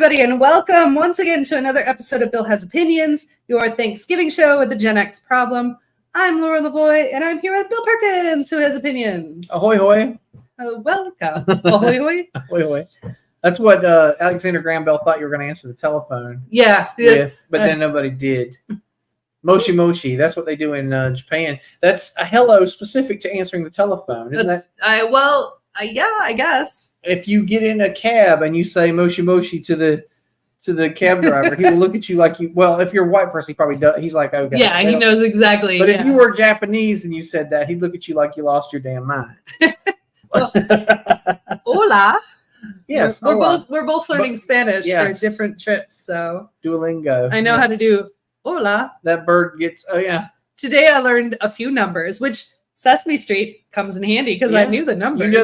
everybody, and welcome once again to another episode of Bill Has Opinions, your Thanksgiving show with the Gen X problem. I'm Laura Lavoie, and I'm here with Bill Perkins, who has opinions. Ahoy, hoy. Welcome. Ahoy, hoy. Ahoy, hoy. That's what Alexander Graham Bell thought you were going to answer the telephone with, but then nobody did. Moshi moshi. That's what they do in Japan. That's a hello specific to answering the telephone, isn't that? I guess. If you get in a cab and you say moshi moshi to the cab driver, he will look at you like you. Well, if you're a white person, he probably does. He's like, okay. Yeah, he knows exactly. But if you were Japanese and you said that, he'd look at you like you lost your damn mind. Hola. Yes, we're both learning Spanish for different trips. So Duolingo. I know how to do hola. That bird gets. Oh yeah. Today I learned a few numbers, which Sesame Street comes in handy because I knew the numbers.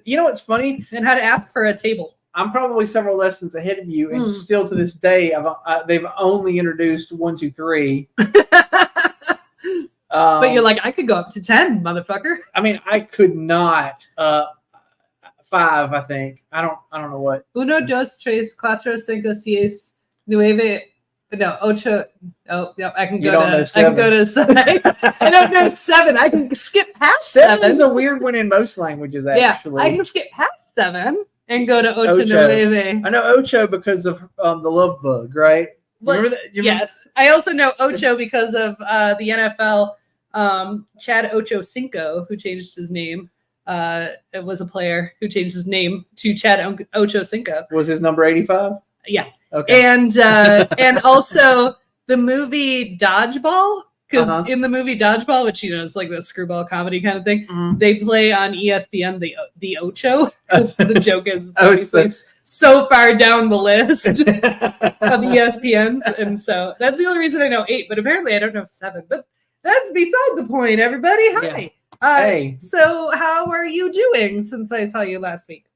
You know what's funny? And how to ask for a table. I'm probably several lessons ahead of you, and still to this day, they've only introduced 1, 2, 3. But you're like, I could go up to 10, motherfucker. I mean, I could not. 5, I think. I don't know what. 1, 2, 3, 4, 5, 6, 9. No, ocho. Oh, yeah, I can go to 7. I don't know 7. I can skip past 7. 7 is a weird one in most languages, actually. Yeah, I can skip past 7 and go to ocho. Nueve. I know ocho because of the love bug, right? Remember that? Yes. I also know ocho because of the NFL. Chad Ochocinco, who changed his name. It was a player who changed his name to Chad Ochocinco. Was his number 85? Yeah. Okay. And also the movie Dodgeball, because in the movie Dodgeball, which is like the screwball comedy kind of thing, they play on ESPN the Ocho. The joke is it's so far down the list of ESPNs, and so that's the only reason I know 8. But apparently I don't know 7. But that's beside the point. Everybody, hi. Yeah. Hey. So how are you doing since I saw you last week?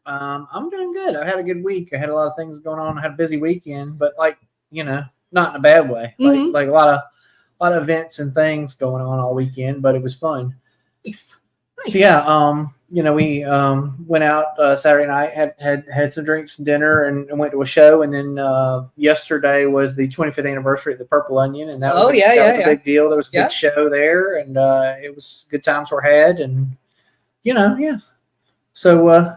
I'm doing good. I had a good week. I had a lot of things going on. I had a busy weekend, but not in a bad way. Like a lot of events and things going on all weekend, but it was fun. Nice. So yeah, we went out Saturday night, had some drinks and dinner, and went to a show. And then yesterday was the 25th anniversary of the Purple Onion, and that was a big deal. There was a big show there, and it was good times were had, and So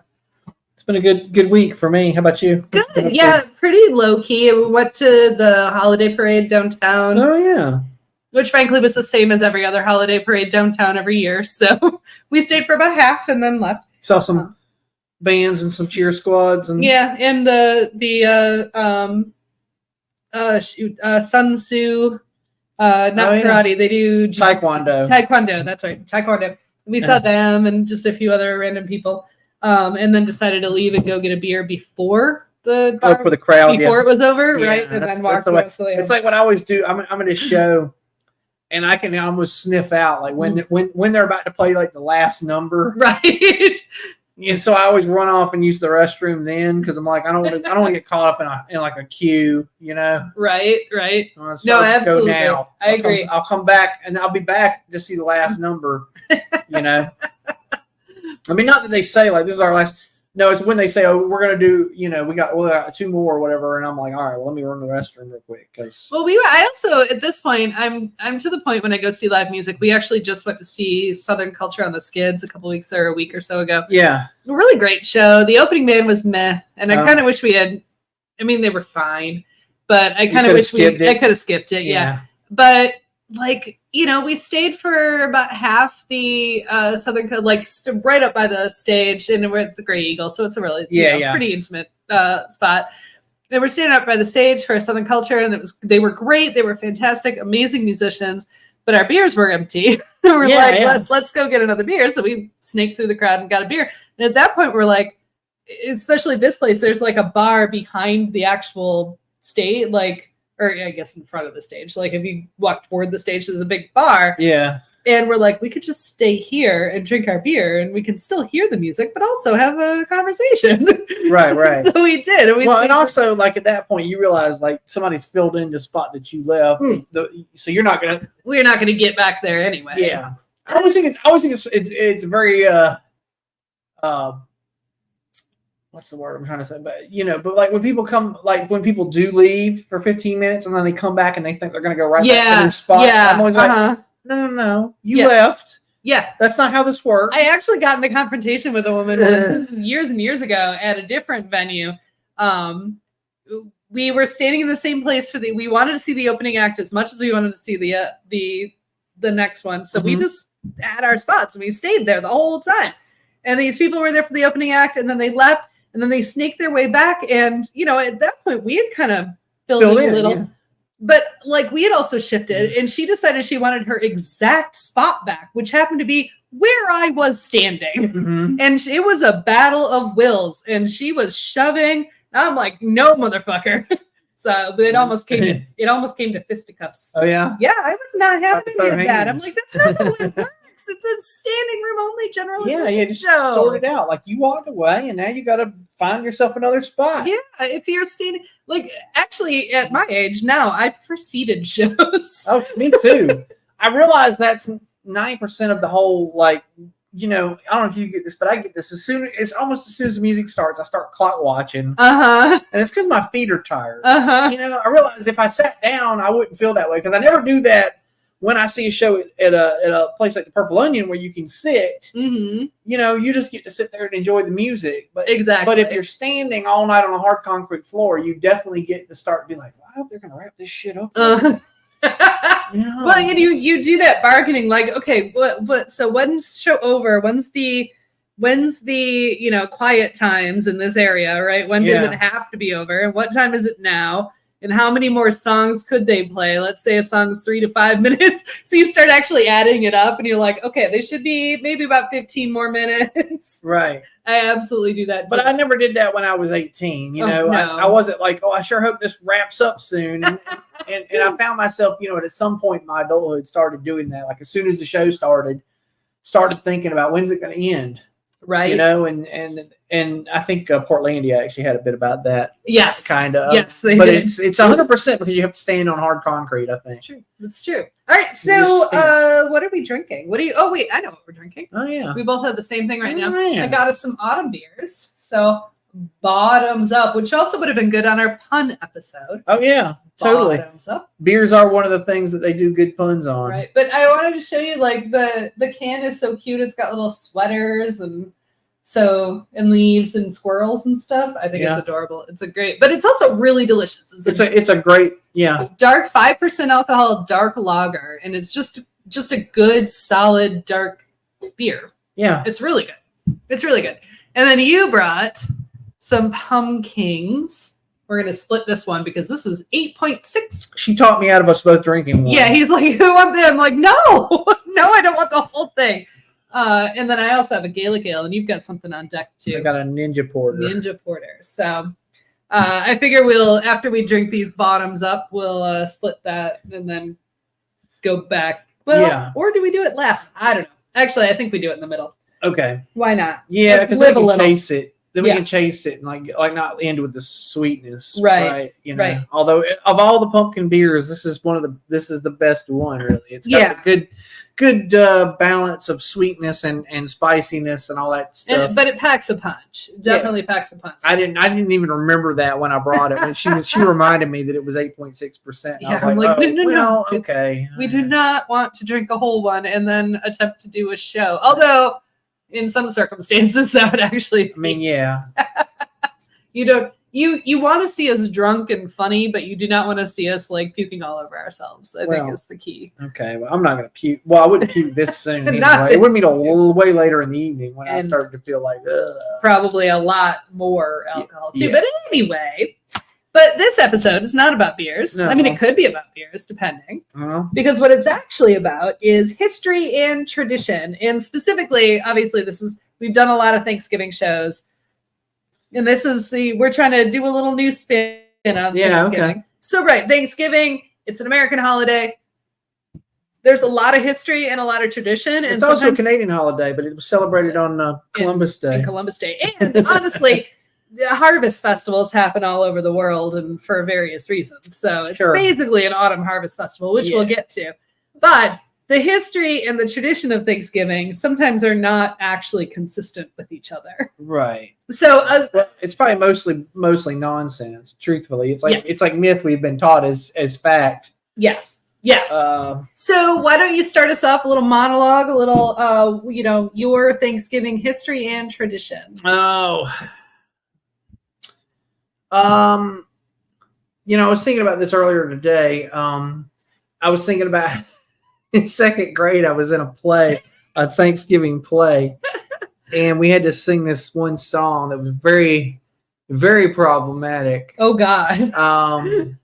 it's been a good week for me. How about you? Good. Yeah, pretty low key. We went to the holiday parade downtown. Oh yeah. Which frankly was the same as every other holiday parade downtown every year. So we stayed for about half and then left. Saw some bands and some cheer squads and and Sun Tzu, karate. They do Taekwondo. That's right. Taekwondo. We saw them and just a few other random people. And then decided to leave and go get a beer before the crowd before it was over, right? And then walk away. It's like what I always do. I'm at a show, and I can almost sniff out like when they're about to play like the last number, right? And so I always run off and use the restroom then because I'm like I don't want to get caught up in like a queue, Right. So no, absolutely. Go now. I agree. I'll come back and I'll be back to see the last number. I mean, not that they say like this is our last. No, it's when they say, "Oh, we're gonna do." We got 2 more or whatever, and I'm like, "All right, well, let me run to the restroom real quick." I also at this point, I'm to the point when I go see live music. We actually just went to see Southern Culture on the Skids a week or so ago. Yeah, a really great show. The opening band was meh, and I kind of wish we had. I mean, they were fine, but I kind of wish I could have skipped it. Yeah, but we stayed for about half the Southern right up by the stage, and we're at the Grey Eagle, so it's a really pretty intimate spot. And we're standing up by the stage for Southern Culture, and they were great. They were fantastic, amazing musicians, but our beers were empty. Let's go get another beer. So we snaked through the crowd and got a beer. And at that point, we're like, especially this place, there's like a bar behind the actual stage, or I guess in front of the stage. Like if you walk toward the stage, there's a big bar. Yeah. And we're like, we could just stay here and drink our beer and we can still hear the music, but also have a conversation. Right. So we did. And also like at that point you realize like somebody's filled in the spot that you left. So we're not going to get back there anyway. Yeah. I always think it's very what's the word I'm trying to say? But but like when people come, like when people do leave for 15 minutes and then they come back and they think they're going to go right back to their spot. Yeah. I'm always like, no, you left. Yeah. That's not how this works. I actually got in a confrontation with a woman once, years and years ago at a different venue. We were standing in the same place we wanted to see the opening act as much as we wanted to see the next one. So we just had our spots and we stayed there the whole time. And these people were there for the opening act and then they left and then they snaked their way back. And, at that point we had kind of filled in a little. Yeah. But like we had also shifted and she decided she wanted her exact spot back, which happened to be where I was standing. Mm-hmm. And it was a battle of wills and she was shoving. I'm like, no, motherfucker. So but it almost came to fisticuffs. Oh, yeah? Yeah, I was not having any of that. I'm like, that's not the way it works. It's a standing room only general. Yeah, just sort it out. Like you walked away and now you got to find yourself another spot. Yeah, if you're standing, like actually at my age now, I prefer seated shows. Oh, me too. I realize that's 90% of the whole, like, I don't know if you get this, but I get this it's almost as soon as the music starts, I start clock watching. And it's because my feet are tired. I realize if I sat down, I wouldn't feel that way because I never do that. When I see a show at a place like the Purple Onion where you can sit, you just get to sit there and enjoy the music. But exactly. But if you're standing all night on a hard concrete floor, you definitely get to start being like, well, I hope they're going to wrap this shit up. Well, and you do that bargaining, like, okay, so when's show over? When's the quiet times in this area, right? When does it have to be over? And what time is it now? And how many more songs could they play? Let's say a song's 3 to 5 minutes. So you start actually adding it up and you're like, okay, they should be maybe about 15 more minutes. Right. I absolutely do that too. But I never did that when I was 18. No. I wasn't like, I sure hope this wraps up soon. And I found myself, at some point in my adulthood started doing that. Like as soon as the show started thinking about when's it going to end. Right. And I think Portlandia actually had a bit about that. Yes. Kind of. Yes. But it's 100% because you have to stand on hard concrete, I think. That's true. All right. So what are we drinking? Oh, wait. I know what we're drinking. Oh, yeah. We both have the same thing right now. Yeah. I got us some autumn beers. So Bottoms Up, which also would have been good on our pun episode. Oh, yeah. Totally. Bottoms Up. Beers are one of the things that they do good puns on. Right. But I wanted to show you, like, the can is so cute. It's got little sweaters and leaves and squirrels and stuff. I think it's adorable. It's but it's also really delicious. It's a great, dark 5% alcohol, dark lager. And it's just a good, solid, dark beer. Yeah. It's really good. It's really good. And then you brought some pumpkins. We're going to split this one because this is 8.6. She talked me out of us both drinking one. Yeah, he's like, who want them? I'm like, no, I don't want the whole thing. And then I also have a Gaelic Ale, and you've got something on deck too. I got a Ninja Porter. So I figure after we drink these Bottoms Up, we'll split that and then go back. Well, or do we do it last? I don't know. Actually, I think we do it in the middle. Okay. Why not? Yeah, because we can chase it. Then we can chase it and like not end with the sweetness, right? Right. Although of all the pumpkin beers, this is the best one. Really, it's got a good balance of sweetness and spiciness and all that stuff. But it packs a punch. Definitely packs a punch. I didn't even remember that when I brought it. When she reminded me that it was 8.6%. Yeah, I'm like, no. Okay. We do not want to drink a whole one and then attempt to do a show. Although, in some circumstances, that would actually. I mean, yeah. You want to see us drunk and funny, but you do not want to see us like puking all over ourselves. I think is the key. Okay, well, I'm not going to puke. Well, I wouldn't puke this soon. Anyway. It wouldn't be till way later in the evening when I started to feel like. Ugh. Probably a lot more alcohol too. Yeah. But anyway, this episode is not about beers. No. I mean, it could be about beers, depending. Because what it's actually about is history and tradition, and specifically, obviously, we've done a lot of Thanksgiving shows. And we're trying to do a little new spin on Thanksgiving. Okay. So, Thanksgiving, it's an American holiday. There's a lot of history and a lot of tradition. It's also a Canadian holiday, but it was celebrated on Columbus Day. And Columbus Day. And honestly, harvest festivals happen all over the world and for various reasons. So it's basically an autumn harvest festival, which we'll get to. But the history and the tradition of Thanksgiving sometimes are not actually consistent with each other. Right. So well, it's probably mostly nonsense. Truthfully, it's like it's like myth we've been taught as fact. Yes. Yes. So why don't you start us off a little monologue, a little, your Thanksgiving history and tradition. Oh. I was thinking about this earlier today. I was thinking about in second grade, I was in a Thanksgiving play, and we had to sing this one song that was very, very problematic. Oh God.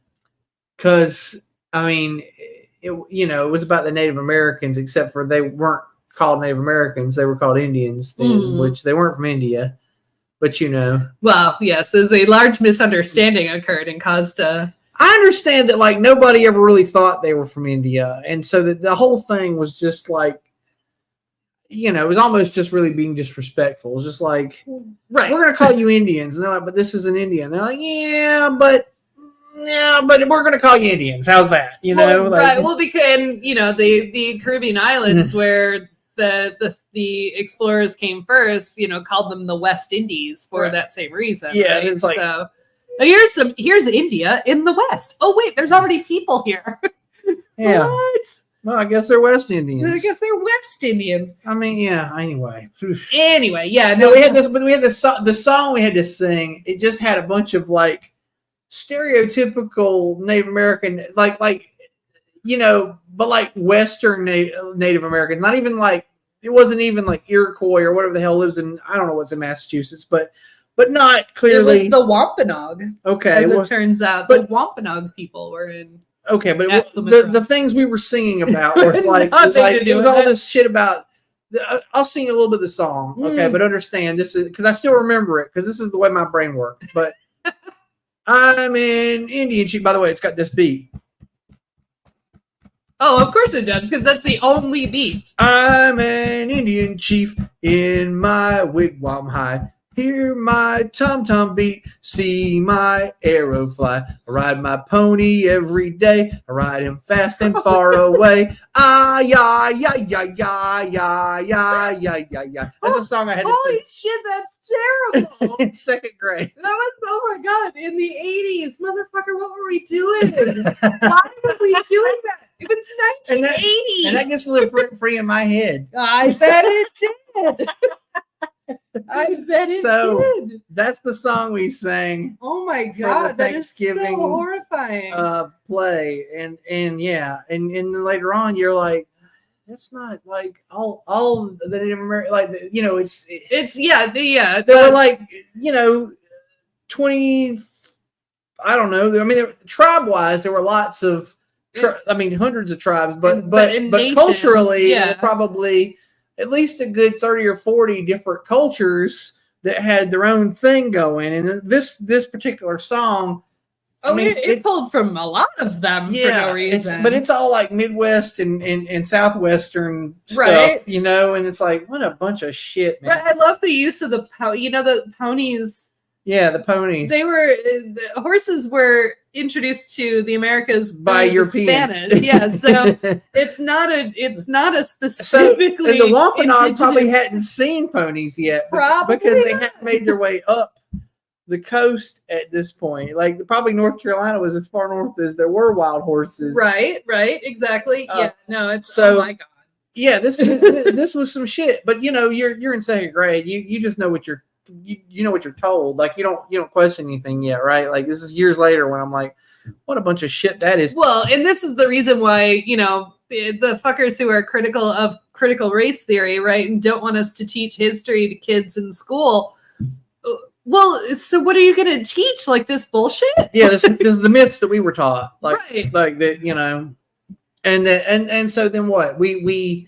Because it was about the Native Americans, except for they weren't called Native Americans; they were called Indians, which they weren't from India. But well, yes, as a large misunderstanding occurred and caused a. I understand that like nobody ever really thought they were from India, and so the whole thing was just like, it was almost just really being disrespectful. It was just like, right, we're gonna call you Indians, and they're like, but this is an Indian. They're like, yeah, but we're gonna call you Indians. How's that? Right? Well, because the Caribbean islands where the explorers came first, called them the West Indies for that same reason. Yeah, right? it's like so. Here's India in the West. Oh wait, there's already people here. Yeah. What? Well, I guess they're West Indians. I guess they're West Indians. Yeah. Anyway, yeah. No, we had this, but we had the song we had to sing. It just had a bunch of like stereotypical Native American, but like Western Native Americans. Not even like it wasn't even like Iroquois or whatever the hell lives in. I don't know what's in Massachusetts, but not clearly. It was the Wampanoag. Okay, as it turns out, the Wampanoag people were in. Okay, but the things we were singing about were like it was all this shit about. I'll sing a little bit of the song, okay, but understand this is because I still remember it because this is the way my brain worked. But I'm in Indian chief. By the way, it's got this beat. Oh, of course it does, because that's the only beat. I'm an Indian chief in my wigwam high. Hear my tom-tom beat, see my arrow fly. I ride my pony every day. I ride him fast and far away. Ah, yeah, yeah, yeah, yeah, yeah, yeah, yeah, yeah, yeah. That's a song I had to sing. Holy shit, that's terrible. In second grade. That was, oh my God, in the 80s. Motherfucker, what were we doing? Why were we doing that? It was 1980. And that gets to live free in my head. I bet it did. I bet it did. That's the song we sang. Oh my God, that is so horrifying. Play and then later on you're like, that's not like all the Native American, like they were like 20. I don't know. I mean, tribe wise, there were lots of. Hundreds of tribes, but culturally, there were probably at least a good 30 or 40 different cultures that had their own thing going. And this particular song, it pulled from a lot of them for no reason. But it's all like Midwest and Southwestern stuff, right? And it's like, what a bunch of shit, man. But I love the use of the ponies. Yeah, the ponies. The horses were introduced to the Americas by Europeans. Spanish. Yeah, so it's not a specifically. So, the Wampanoag probably hadn't seen ponies yet, probably because they hadn't made their way up the coast at this point. Like probably North Carolina was as far north as there were wild horses. Right, exactly. It's so, oh my God. Yeah, this was some shit. But you're in second grade. You just know what you're. You know what you're told. Like you don't question anything yet, right? Like this is years later when I'm like, what a bunch of shit that is. Well, and this is the reason why the fuckers who are critical of critical race theory, right, and don't want us to teach history to kids in school. Well, so what are you going to teach? Like this bullshit? Yeah, this is the myths that we were taught. Like that, and so then what? The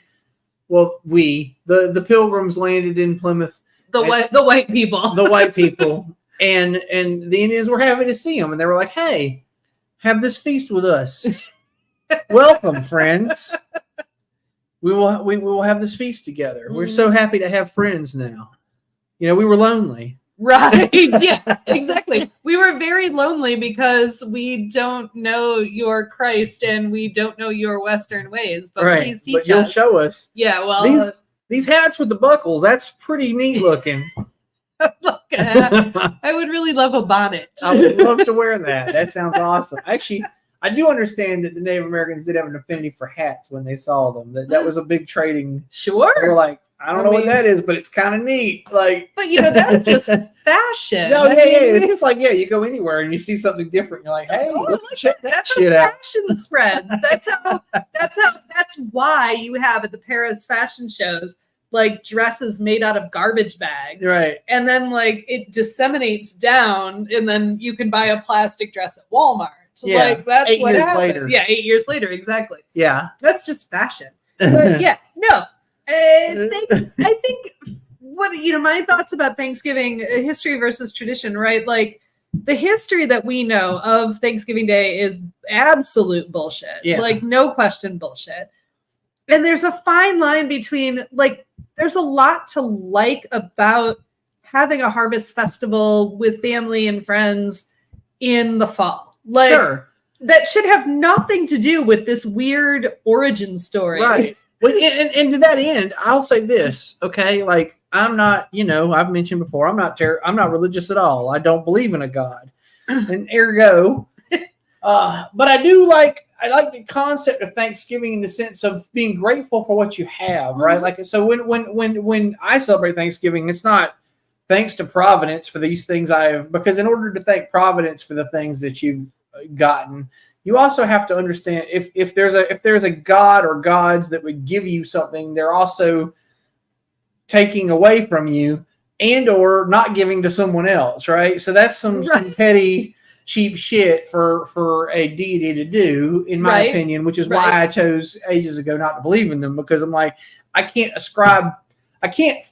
Pilgrims landed in Plymouth. The white people. The white people. And the Indians were happy to see them. And they were like, hey, have this feast with us. Welcome, friends. We will have this feast together. We're so happy to have friends now. We were lonely. Right. Yeah, exactly. We were very lonely because we don't know your Christ and we don't know your Western ways. But please teach us. But you'll show us. Yeah, well. These hats with the buckles, that's pretty neat looking. Look, I would really love a bonnet. I would love to wear that. That sounds awesome. Actually, I do understand that the Native Americans did have an affinity for hats when they saw them. That was a big trading. Sure. They were like, I don't know what that is, but it's kind of neat. Like, but that's just fashion. No, it's like, you go anywhere and you see something different. You're like, hey, let's check that shit out. Fashion spreads. That's why you have at the Paris fashion shows like dresses made out of garbage bags. Right. And then like it disseminates down and then you can buy a plastic dress at Walmart. Yeah. Like that's 8 what years happened. later. Yeah, 8 years later, exactly. Yeah. That's just fashion. But I think what my thoughts about Thanksgiving, history versus tradition, right? Like the history that we know of Thanksgiving Day is absolute bullshit. Yeah. Like no question bullshit. And there's a fine line between like there's a lot to like about having a harvest festival with family and friends in the fall. Like sure. That should have nothing to do with this weird origin story. Right. Well, and to that end, I'll say this, okay? Like I'm not, I've mentioned before, I'm not religious at all. I don't believe in a God. And ergo, but I like the concept of Thanksgiving in the sense of being grateful for what you have, right? Mm-hmm. Like, so when I celebrate Thanksgiving, it's not thanks to Providence for these things because in order to thank Providence for the things that you've gotten, you also have to understand if there's a God or gods that would give you something, they're also taking away from you and or not giving to someone else, right? So that's some petty cheap shit for a deity to do, in my opinion, which is why I chose ages ago not to believe in them, because I'm like, I can't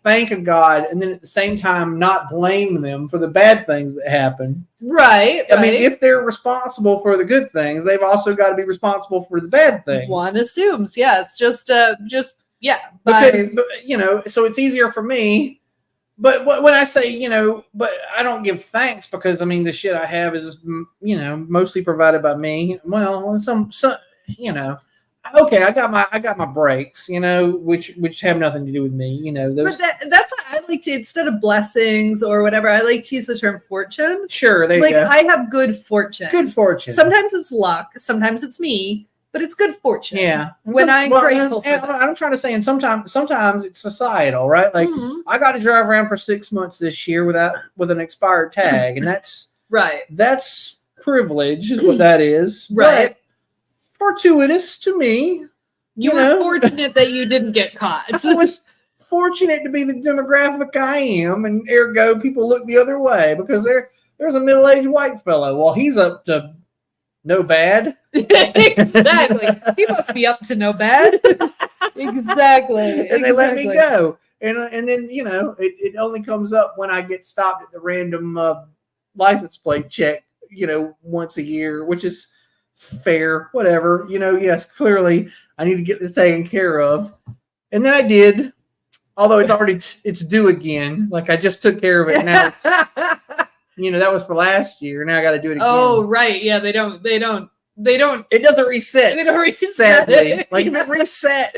thank a God and then at the same time not blame them for the bad things that happen. Right. I mean, if they're responsible for the good things, they've also got to be responsible for the bad things. One assumes, yes. Because, so it's easier for me. But when I say, but I don't give thanks because, I mean, the shit I have is, mostly provided by me. Well, some okay, I got my breaks, which have nothing to do with me, But that's why I like to, instead of blessings or whatever, I like to use the term fortune. Sure, there you go. I have good fortune. Good fortune. Sometimes it's luck, sometimes it's me, but it's good fortune. Yeah. I'm grateful for that. I'm trying to say, and sometimes it's societal, right? Like I got to drive around for 6 months this year with an expired tag, and that's right. That's privilege, is what that is. Right. But fortuitous to me. You were fortunate that you didn't get caught. I was fortunate to be the demographic I am, and ergo people look the other way because there's a middle-aged white fellow. Well, he's up to no bad. Exactly. He must be up to no bad. Exactly. And they let me go. And then, it only comes up when I get stopped at the random license plate check, once a year, which is fair, whatever. Yes, clearly I need to get this taken care of. And then I did, although it's due again. Like I just took care of it now. That was for last year. Now I got to do it again. Oh, right. Yeah, they don't. It doesn't reset. They don't reset. Sadly. Like if it reset,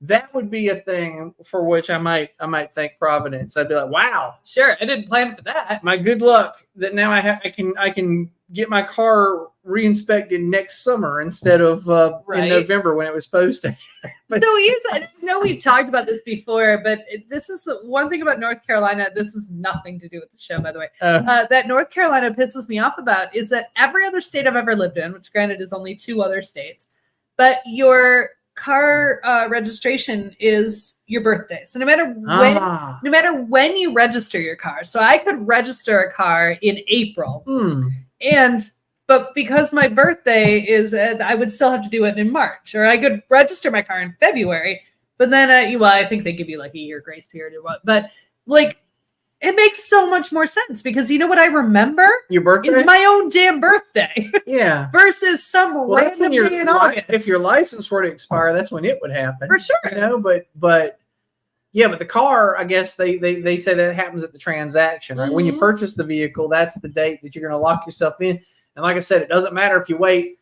that would be a thing for which I might thank Providence. I'd be like, wow. Sure, I didn't plan for that. My good luck that now I can get my car re-inspected next summer instead of in November when it was supposed to. So I know we've talked about this before, but this is one thing about North Carolina. This is nothing to do with the show, by the way. That North Carolina pisses me off about is that every other state I've ever lived in, which granted is only 2 other states, but your car registration is your birthday. So no matter when you register your car, so I could register a car in April, but because my birthday is, I would still have to do it in March, or I could register my car in February. But then, I think they give you like a year grace period or what. But like, it makes so much more sense because you know what I remember? Your birthday? It's my own damn birthday. Yeah. Versus some random day in August. If your license were to expire, that's when it would happen. For sure. But Yeah, but the car, I guess they say that happens at the transaction, right? When you purchase the vehicle, that's the date that you're going to lock yourself in. And like I said, it doesn't matter if you wait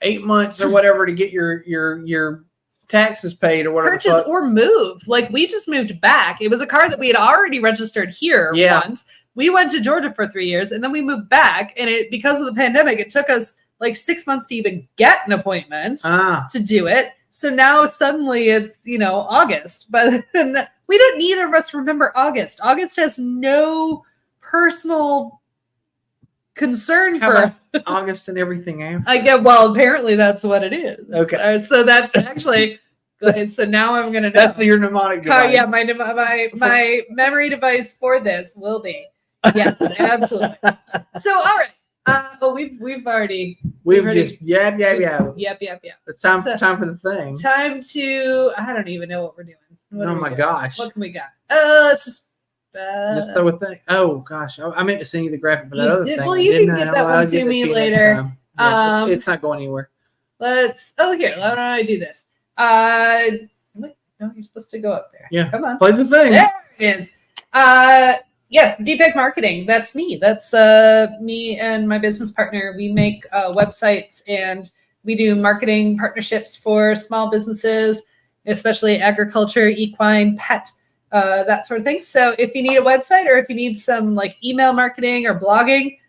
8 months or whatever to get your taxes paid or whatever. Purchase or move. Like, we just moved back. It was a car that we had already registered here once. We went to Georgia for 3 years, and then we moved back. And because of the pandemic, it took us like 6 months to even get an appointment to do it. So now suddenly it's, August, but we don't, neither of us remember August. August has no personal concern for August and everything after. I get, well, apparently that's what it is. Okay. So that's actually good. So now I'm going to know. That's your mnemonic device. Yeah, my memory device for this will be. Yeah, absolutely. So, all right. But we've already just yap. It's time for the thing. Time to, I don't even know what we're doing. Oh my gosh! What can we got? Let's just throw a thing. Oh gosh, I meant to send you the graphic for that other thing. Well, you can get that one to me later. Yeah, it's not going anywhere. Here. Why don't I do this? Wait, no, you're supposed to go up there. Yeah, come on. Play the thing. There it is. Yes, DPEG Marketing. That's me. That's me and my business partner. We make websites, and we do marketing partnerships for small businesses, especially agriculture, equine, pet, that sort of thing. So if you need a website, or if you need some like email marketing or blogging,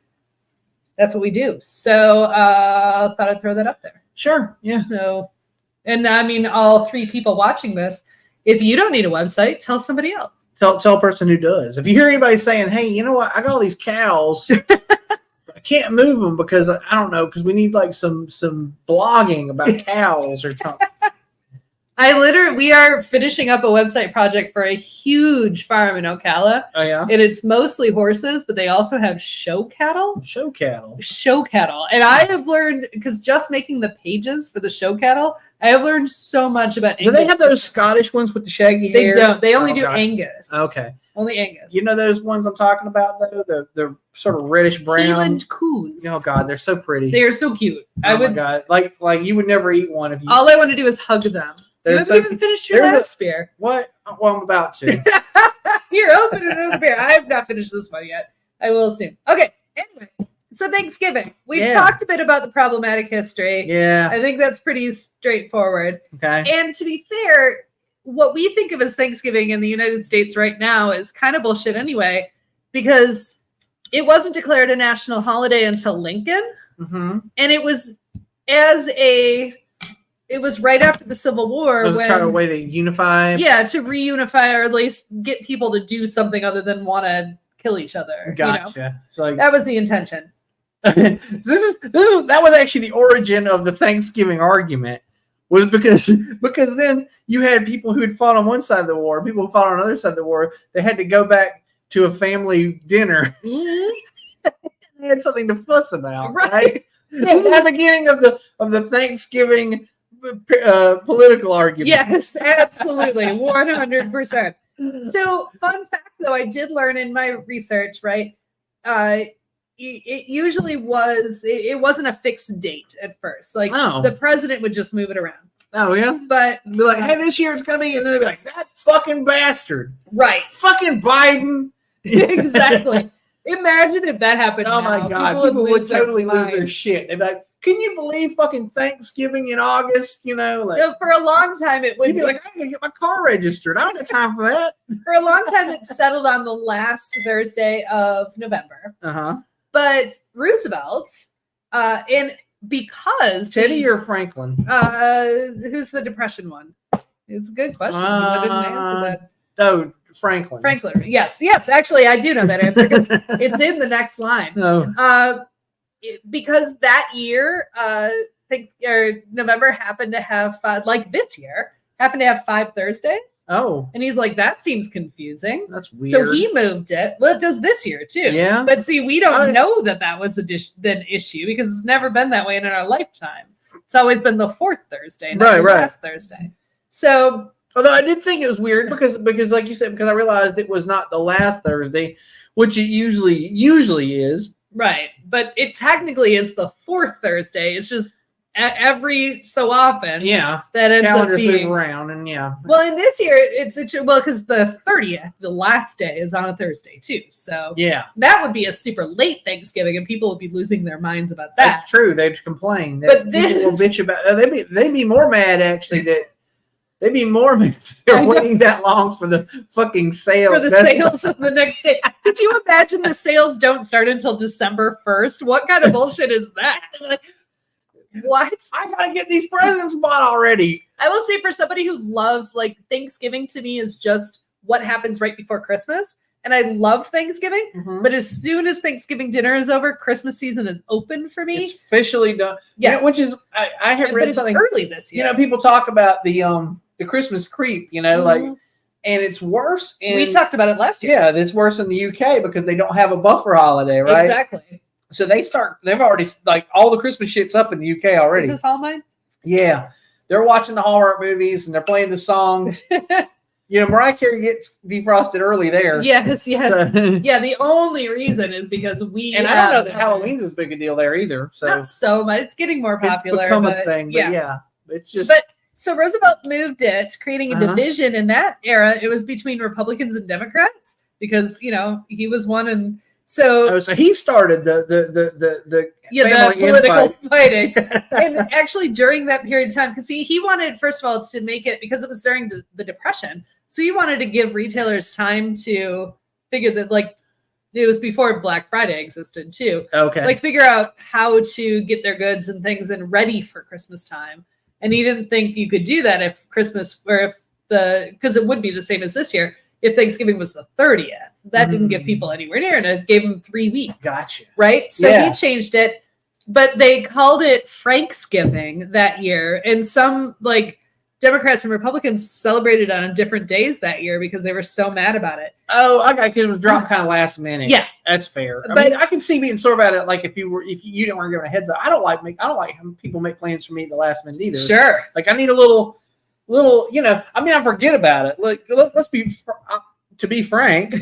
that's what we do. So I thought I'd throw that up there. Sure. Yeah. So, and I mean, all 3 people watching this, if you don't need a website, tell somebody else. Tell a person who does. If you hear anybody saying, "Hey, you know what? I got all these cows. I can't move them because I don't know, because we need like some blogging about cows or something." We are finishing up a website project for a huge farm in Ocala. Oh yeah. And it's mostly horses, but they also have show cattle. Show cattle. And I have learned, because just making the pages for the show cattle, I have learned so much about Angus. Do they have those Scottish ones with the shaggy hair? They don't. They only do Angus. Okay. Only Angus. You know those ones I'm talking about, though? The sort of reddish brown. Highland coos. Oh, God. They're so pretty. They are so cute. Oh, my God. Like you would never eat one if you... All I want to do is hug them. You haven't even finished your last beer. What? Well, I'm about to. You're opening another beer. I have not finished this one yet. I will soon. Okay. Anyway, so Thanksgiving. We've talked a bit about the problematic history. Yeah. I think that's pretty straightforward. Okay. And to be fair, what we think of as Thanksgiving in the United States right now is kind of bullshit anyway, because it wasn't declared a national holiday until Lincoln. Mm-hmm. And it was it was right after the Civil War. When trying a way to unify. Yeah, to reunify, or at least get people to do something other than want to kill each other. Gotcha. It's like, that was the intention. That was actually the origin of the Thanksgiving argument, was because then you had people who had fought on one side of the war, people who fought on the other side of the war. They had to go back to a family dinner. Mm-hmm. They had something to fuss about, right? At the beginning of the Thanksgiving political argument. Yes, absolutely, 100%. So, fun fact, though, I did learn in my research, right? It usually was. It wasn't a fixed date at first. Like the president would just move it around. Oh yeah, but be like, "Hey, this year it's gonna be," and then they'd be like, "That fucking bastard, right? Fucking Biden." Exactly. Imagine if that happened. Oh my God, people would totally lose their shit. They'd be like, "Can you believe fucking Thanksgiving in August?" For a long time it would. You'd be like, "I'm gonna get my car registered. I don't have time for that." For a long time, it settled on the last Thursday of November. But Roosevelt, and because Teddy or Franklin, who's the Depression one? It's a good question. I didn't answer that. Oh, Franklin. Yes. Actually, I do know that answer because it's in the next line. No. Because that year, November happened to have this year happened to have 5 Thursdays. Oh. And he's like, that seems confusing. That's weird. So he moved it. Well, it does this year too. Yeah. But see, we don't know that was an issue because it's never been that way in our lifetime. It's always been the 4th Thursday, not the last Thursday. So, although I did think it was weird because like you said, because I realized it was not the last Thursday, which it usually is. Right. But it technically is the 4th Thursday. It's just every so often. Yeah. That ends calendars up being move around, and yeah. Well, in this year, it's because the 30th, the last day, is on a Thursday too. So yeah, that would be a super late Thanksgiving, and people would be losing their minds about that. That's true. They'd complain. But people will bitch about. They'd be more mad actually that. They'd be more mad if they're waiting that long for the fucking sale. For the sales of the next day. Could you imagine the sales don't start until December 1st? What kind of bullshit is that? What? I gotta get these presents bought already. I will say, for somebody who loves, like, Thanksgiving to me is just what happens right before Christmas. And I love Thanksgiving, but as soon as Thanksgiving dinner is over, Christmas season is open for me. It's officially done. Yeah, which is I have read something early this year. People talk about the Christmas creep, like, and it's worse. We talked about it last year. Yeah, it's worse in the UK because they don't have a buffer holiday, right? Exactly. So they've already, like, all the Christmas shit's up in the UK already. Is this all mine? Yeah. They're watching the Hallmark movies and they're playing the songs. Mariah Carey gets defrosted early there. Yes. Yeah, the only reason is because we... And I don't know that Halloween's as big a deal there either. So not so much. It's getting more popular. It's become a thing, but yeah. It's just... But so Roosevelt moved it, creating a division in that era. It was between Republicans and Democrats because, he was one, and so he started the political fighting. And actually during that period of time, because he wanted, first of all, to make it, because it was during the Depression, so he wanted to give retailers time to figure that, like, it was before Black Friday existed too. Okay. Like, figure out how to get their goods and things and ready for Christmas time. And he didn't think you could do that because it would be the same as this year. If Thanksgiving was the 30th, that didn't give people anywhere near, and it gave them 3 weeks. Gotcha. Right? So he changed it, but they called it Franksgiving that year. And some, like, Democrats and Republicans celebrated on different days that year because they were so mad about it. Oh, okay, because it was dropped kind of last minute. Yeah, that's fair. But I can see being sore about it. Like, if you didn't want to give a heads up, I don't like having people make plans for me at the last minute either. Sure. Like, I need a little. I forget about it. Like, let's be to be frank.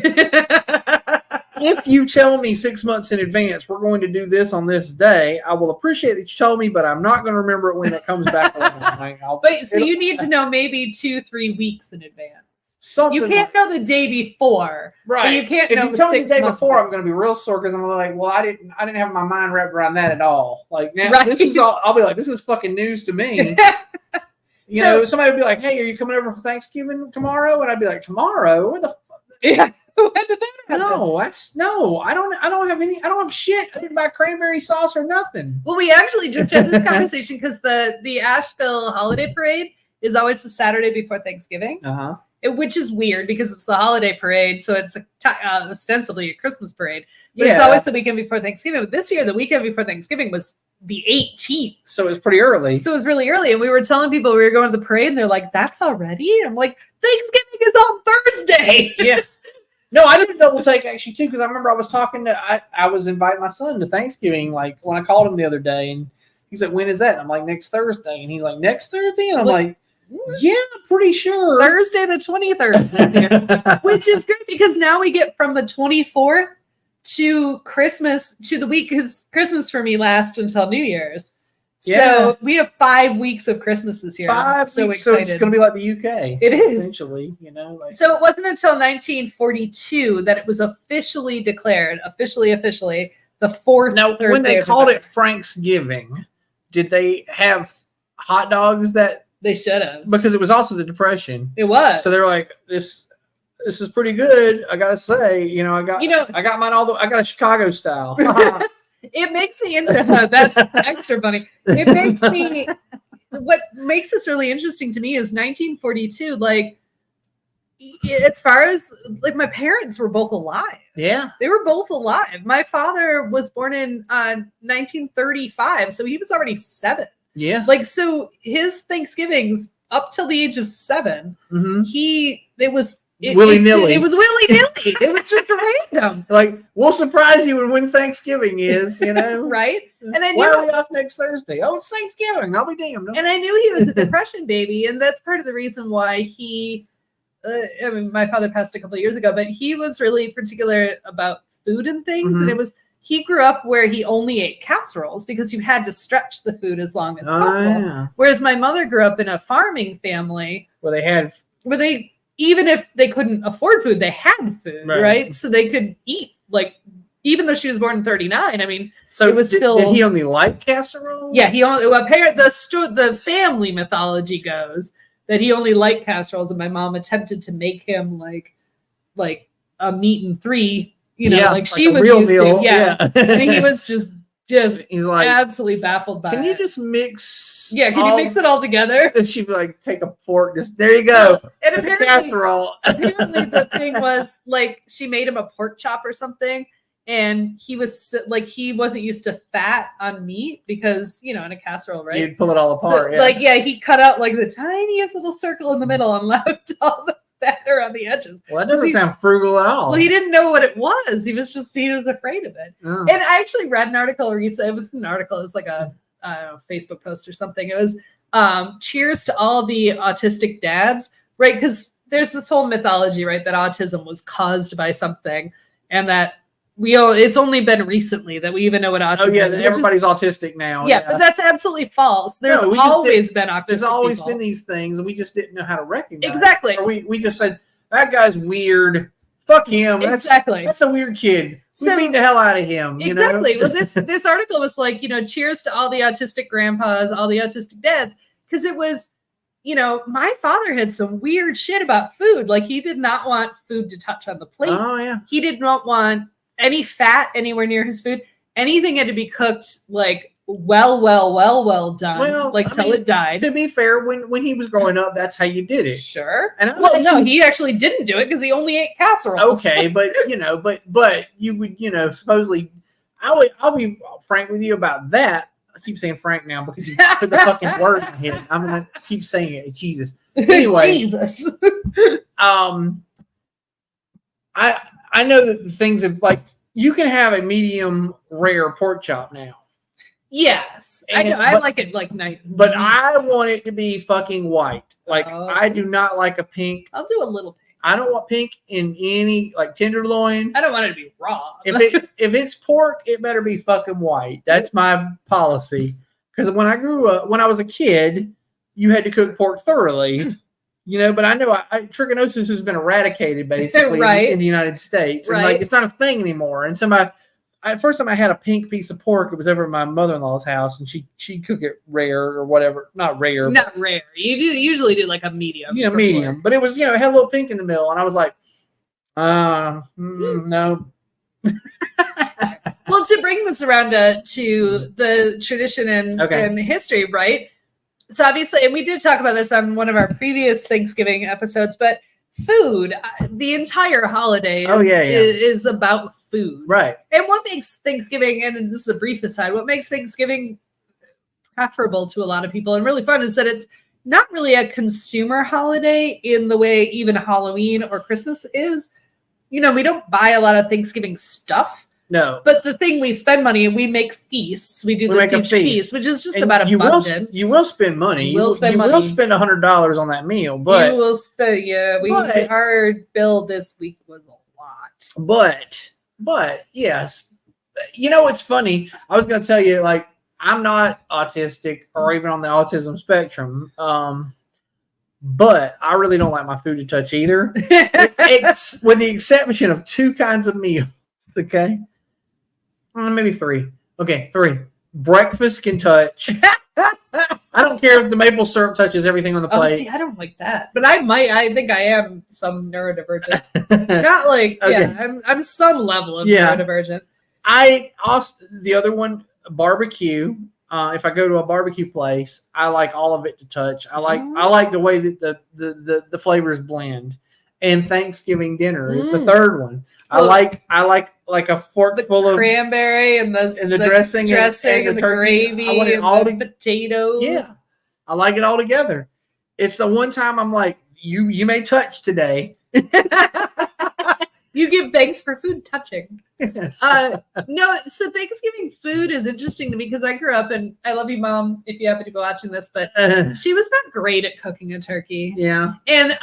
If you tell me 6 months in advance we're going to do this on this day, I will appreciate that you told me, but I'm not going to remember it when it comes back around. You need to know maybe 2-3 weeks in advance. Something you can't know the day before, right? You can't. If you tell me the day before, I'm going to be real sore because I'm like, well, I didn't have my mind wrapped around that at all. Like, now this is all. I'll be like, this is fucking news to me. Somebody would be like, hey, are you coming over for Thanksgiving tomorrow? And I'd be like, tomorrow? Where the fuck? Yeah. When did that happen? I don't have shit. I didn't buy cranberry sauce or nothing. Well, we actually just had this conversation because the Asheville Holiday Parade is always the Saturday before Thanksgiving. Which is weird because it's the holiday parade, so it's ostensibly a Christmas parade. But it's always the weekend before Thanksgiving. But this year, the weekend before Thanksgiving was the 18th. So it was pretty early. So it was really early. And we were telling people we were going to the parade, and they're like, that's already? I'm like, Thanksgiving is on Thursday. Yeah. No, I did a double take actually too, because I remember I was talking to I was inviting my son to Thanksgiving, like when I called him the other day, and he's like, when is that? And I'm like, next Thursday. And he's like, next Thursday? And I'm like, yeah, I'm pretty sure. Thursday the 23rd. Which is great because now we get from the 24th to Christmas to the week, because Christmas for me lasts until New Year's. So we have 5 weeks of Christmas this year. 5 weeks, so it's going to be like the UK. It is. Eventually, So it wasn't until 1942 that it was officially declared, officially, the fourth Thursday. When they called it Franksgiving, did they have hot dogs that... They should have. Because it was also the Depression. It was. So they're like, this is pretty good. I got to say, I got mine I got a Chicago style. It makes me interested. That's extra funny. It makes me. What makes this really interesting to me is 1942. Like, as far as like my parents were both alive. Yeah, they were both alive. My father was born in 1935, so he was already 7. Yeah, like so his Thanksgivings up till the age of 7. It was. Willy-nilly. It was willy-nilly. It was just random. Like, we'll surprise you when Thanksgiving is, Right? And I knew, why are we off next Thursday? Oh, it's Thanksgiving. I'll be damned. And I knew he was a Depression baby, and that's part of the reason why he, my father passed a couple of years ago, but he was really particular about food and things, and it was he grew up where he only ate casseroles because you had to stretch the food as long as possible. Yeah. Whereas my mother grew up in a farming family where they even if they couldn't afford food, they had food, right? So they could eat, like, even though she was born in 1939. I mean, so it was still. Did he only like casseroles? Yeah, the family mythology goes that he only liked casseroles, and my mom attempted to make him like a meat and three, like she was real used meal. to. Yeah. And he was just he's like absolutely baffled by it. Can you just mix? Yeah, can you mix it all together? And she'd be like, take a fork, there you go. And it's a casserole. Apparently the thing was like she made him a pork chop or something. And he was like, he wasn't used to fat on meat because, in a casserole, right? You'd pull it all apart. So, he cut out like the tiniest little circle in the middle and left all the fat around the edges. Well, that doesn't sound frugal at all. Well, he didn't know what it was. He was afraid of it. Oh. And I actually read an article recently. It was an article. It was like a Facebook post or something. It was cheers to all the autistic dads, right? Because there's this whole mythology, right, that autism was caused by something and that it's only been recently that we even know what autism is. Oh, yeah, everybody's autistic now. Yeah, but that's absolutely false. There's always been autistic There's always people. been these things, and we just didn't know how to recognize Exactly. Or we just said, that guy's weird. Fuck him. Exactly. That's a weird kid. We beat the hell out of him. Exactly. Well, this article was like, cheers to all the autistic grandpas, all the autistic dads, because it was, my father had some weird shit about food. Like, he did not want food to touch on the plate. Oh, yeah. He did not want any fat anywhere near his food. Anything had to be cooked like well done, till it died. To be fair, when he was growing up, that's how you did it. Sure. And no, he actually didn't do it because he only ate casseroles. Okay, but but you would supposedly. I'll be frank with you about that. I keep saying Frank now because you put the fucking words in my head. I'm gonna keep saying it. Jesus. Anyway, Jesus. I know that the things of you can have a medium rare pork chop now. Yes, I know. I like it like nice. But I want it to be fucking white. I do not like a pink. I'll do a little pink. I don't want pink in any tenderloin. I don't want it to be raw. If it's pork, it better be fucking white. That's my policy. Because when I was a kid, you had to cook pork thoroughly. But I know trichinosis has been eradicated basically in the United States. And it's not a thing anymore. And first time I had a pink piece of pork, it was over at my mother-in-law's house, and she cooked it rare or whatever. Not rare. You usually do like a medium. Medium. Pork. But it was, it had a little pink in the middle, and I was like, no. Well, to bring this around to the tradition and history, right? So obviously, and we did talk about this on one of our previous Thanksgiving episodes, but food, the entire holiday is about food. Right. And what makes Thanksgiving, and this is a brief aside, what makes Thanksgiving preferable to a lot of people and really fun is that it's not really a consumer holiday in the way even Halloween or Christmas is. We don't buy a lot of Thanksgiving stuff. No. But the thing we spend money and we make feasts. We do this huge feast, which is just about abundance. You will spend money. You will spend $100 on that meal, but you will spend. Our bill this week was a lot. But yes, it's funny. I was going to tell you, I'm not autistic or even on the autism spectrum. But I really don't like my food to touch either. It's with the exception of two kinds of meals. Okay. Maybe three. Okay, three. Breakfast can touch. I don't care if the maple syrup touches everything on the plate. See, I don't like that, but I think I am some neurodivergent. Not I'm some level of neurodivergent. I also the other one, barbecue. If I go to a barbecue place, I like all of it to touch. I like the way that the flavors blend. And Thanksgiving dinner is the third one. Well, I like a fork full of cranberry and the dressing and the gravy and the potatoes. Yeah, I like it all together. It's the one time I'm like, you may touch today. You give thanks for food touching. Yes. No, so Thanksgiving food is interesting to me because I grew up, and I love you, Mom, if you happen to be watching this, but she was not great at cooking a turkey. Yeah. And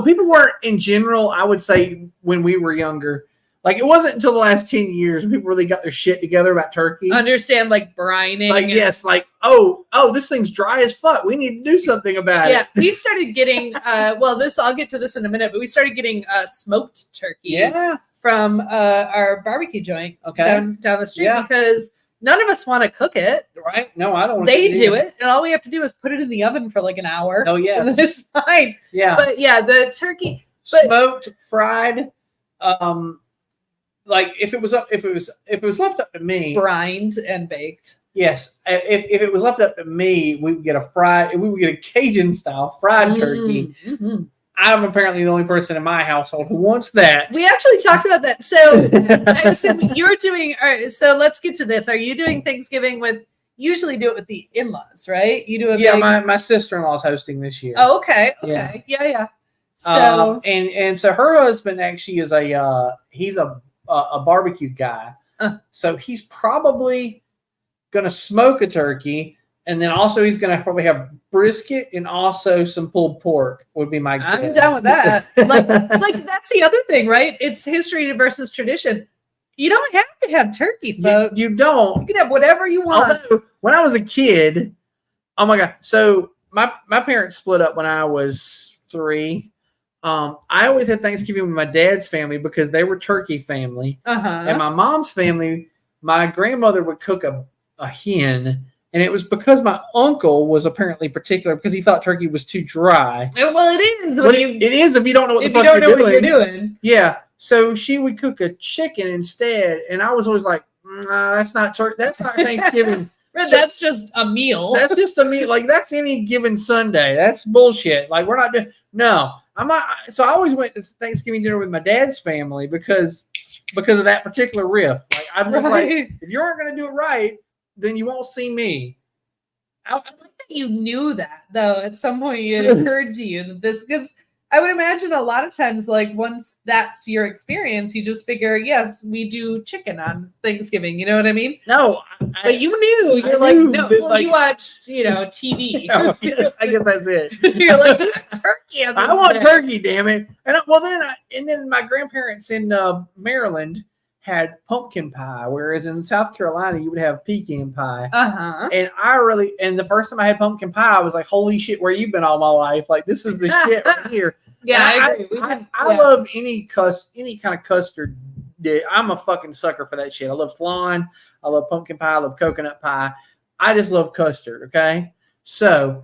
people weren't in general, I would say when we were younger, Like, it wasn't until the last 10 years people really got their shit together about turkey. Understand, like, brining. Like, yes, like, oh, this thing's dry as fuck. We need to do something about it. Yeah, we started getting, I'll get to this in a minute, but we started getting smoked turkey from our barbecue joint down the street because none of us want to cook it. Right? No, I don't want to do it. And all we have to do is put it in the oven for like an hour. Oh, yeah. And it's fine. Yeah. But yeah, the turkey. Smoked, fried, like if it was left up to me, brined and baked. Yes, if it was left up to me, we would get a Cajun style fried turkey. Mm-hmm. I'm apparently the only person in my household who wants that. We actually talked about that. So, you're doing. All right, so let's get to this. Are you doing Thanksgiving with? Usually do it with the in-laws, right? You do it. Yeah, my sister-in-law is hosting this year. Oh, okay. Yeah. So and so her husband actually is he's a barbecue guy. So he's probably gonna smoke a turkey, and then also he's gonna probably have brisket and also some pulled pork would be my guess. I'm down with that. like that's the other thing, right? It's history versus tradition. You don't have to have turkey, folks. You don't. You can have whatever you want. Although, when I was a kid, oh my God. So my parents split up when I was 3. I always had Thanksgiving with my dad's family because they were turkey family. And my mom's family, my grandmother would cook a hen. And it was because my uncle was apparently particular because he thought turkey was too dry. Well, it is. It is if you don't know what the fuck what you're doing. Yeah. So she would cook a chicken instead. And I was always like, nah, that's not Thanksgiving. That's just a meal. That's just a meal. Like, that's any given Sunday. That's bullshit. Like, we're not doing. No, I'm not. So I always went to Thanksgiving dinner with my dad's family because of that particular riff. Like, I'm just like, if you aren't going to do it right, then you won't see me. I like that you knew that, though. At some point, it occurred to you that this, because I would imagine a lot of times, like, once that's your experience, you just figure, yes, we do chicken on Thanksgiving. You know what I mean? No, but you knew. You're like, no. Well, you watched, TV. I guess that's it. You're like, turkey. I want turkey, damn it. And then my grandparents in Maryland had pumpkin pie, whereas in South Carolina you would have pecan pie. And the first time I had pumpkin pie, I was like, holy shit, where you been all my life? Like, this is the shit right here. Yeah, I agree. I love any kind of custard. I'm a fucking sucker for that shit. I love flan. I love pumpkin pie. I love coconut pie. I just love custard. Okay. So,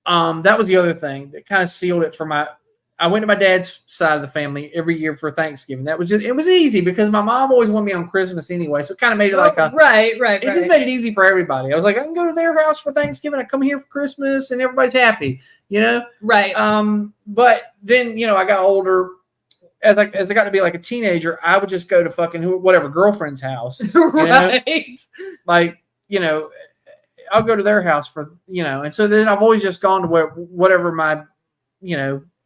that was the other thing that kind of sealed it for I went to my dad's side of the family every year for Thanksgiving. It was easy because my mom always wanted me on Christmas anyway. So it kind of made it right. Just made it easy for everybody. I was like, I can go to their house for Thanksgiving. I come here for Christmas and everybody's happy, Right. But then, I got older. As I got to be like a teenager, I would just go to fucking whatever girlfriend's house. Right. Like, I'll go to their house for, and so then I've always just gone to whatever my,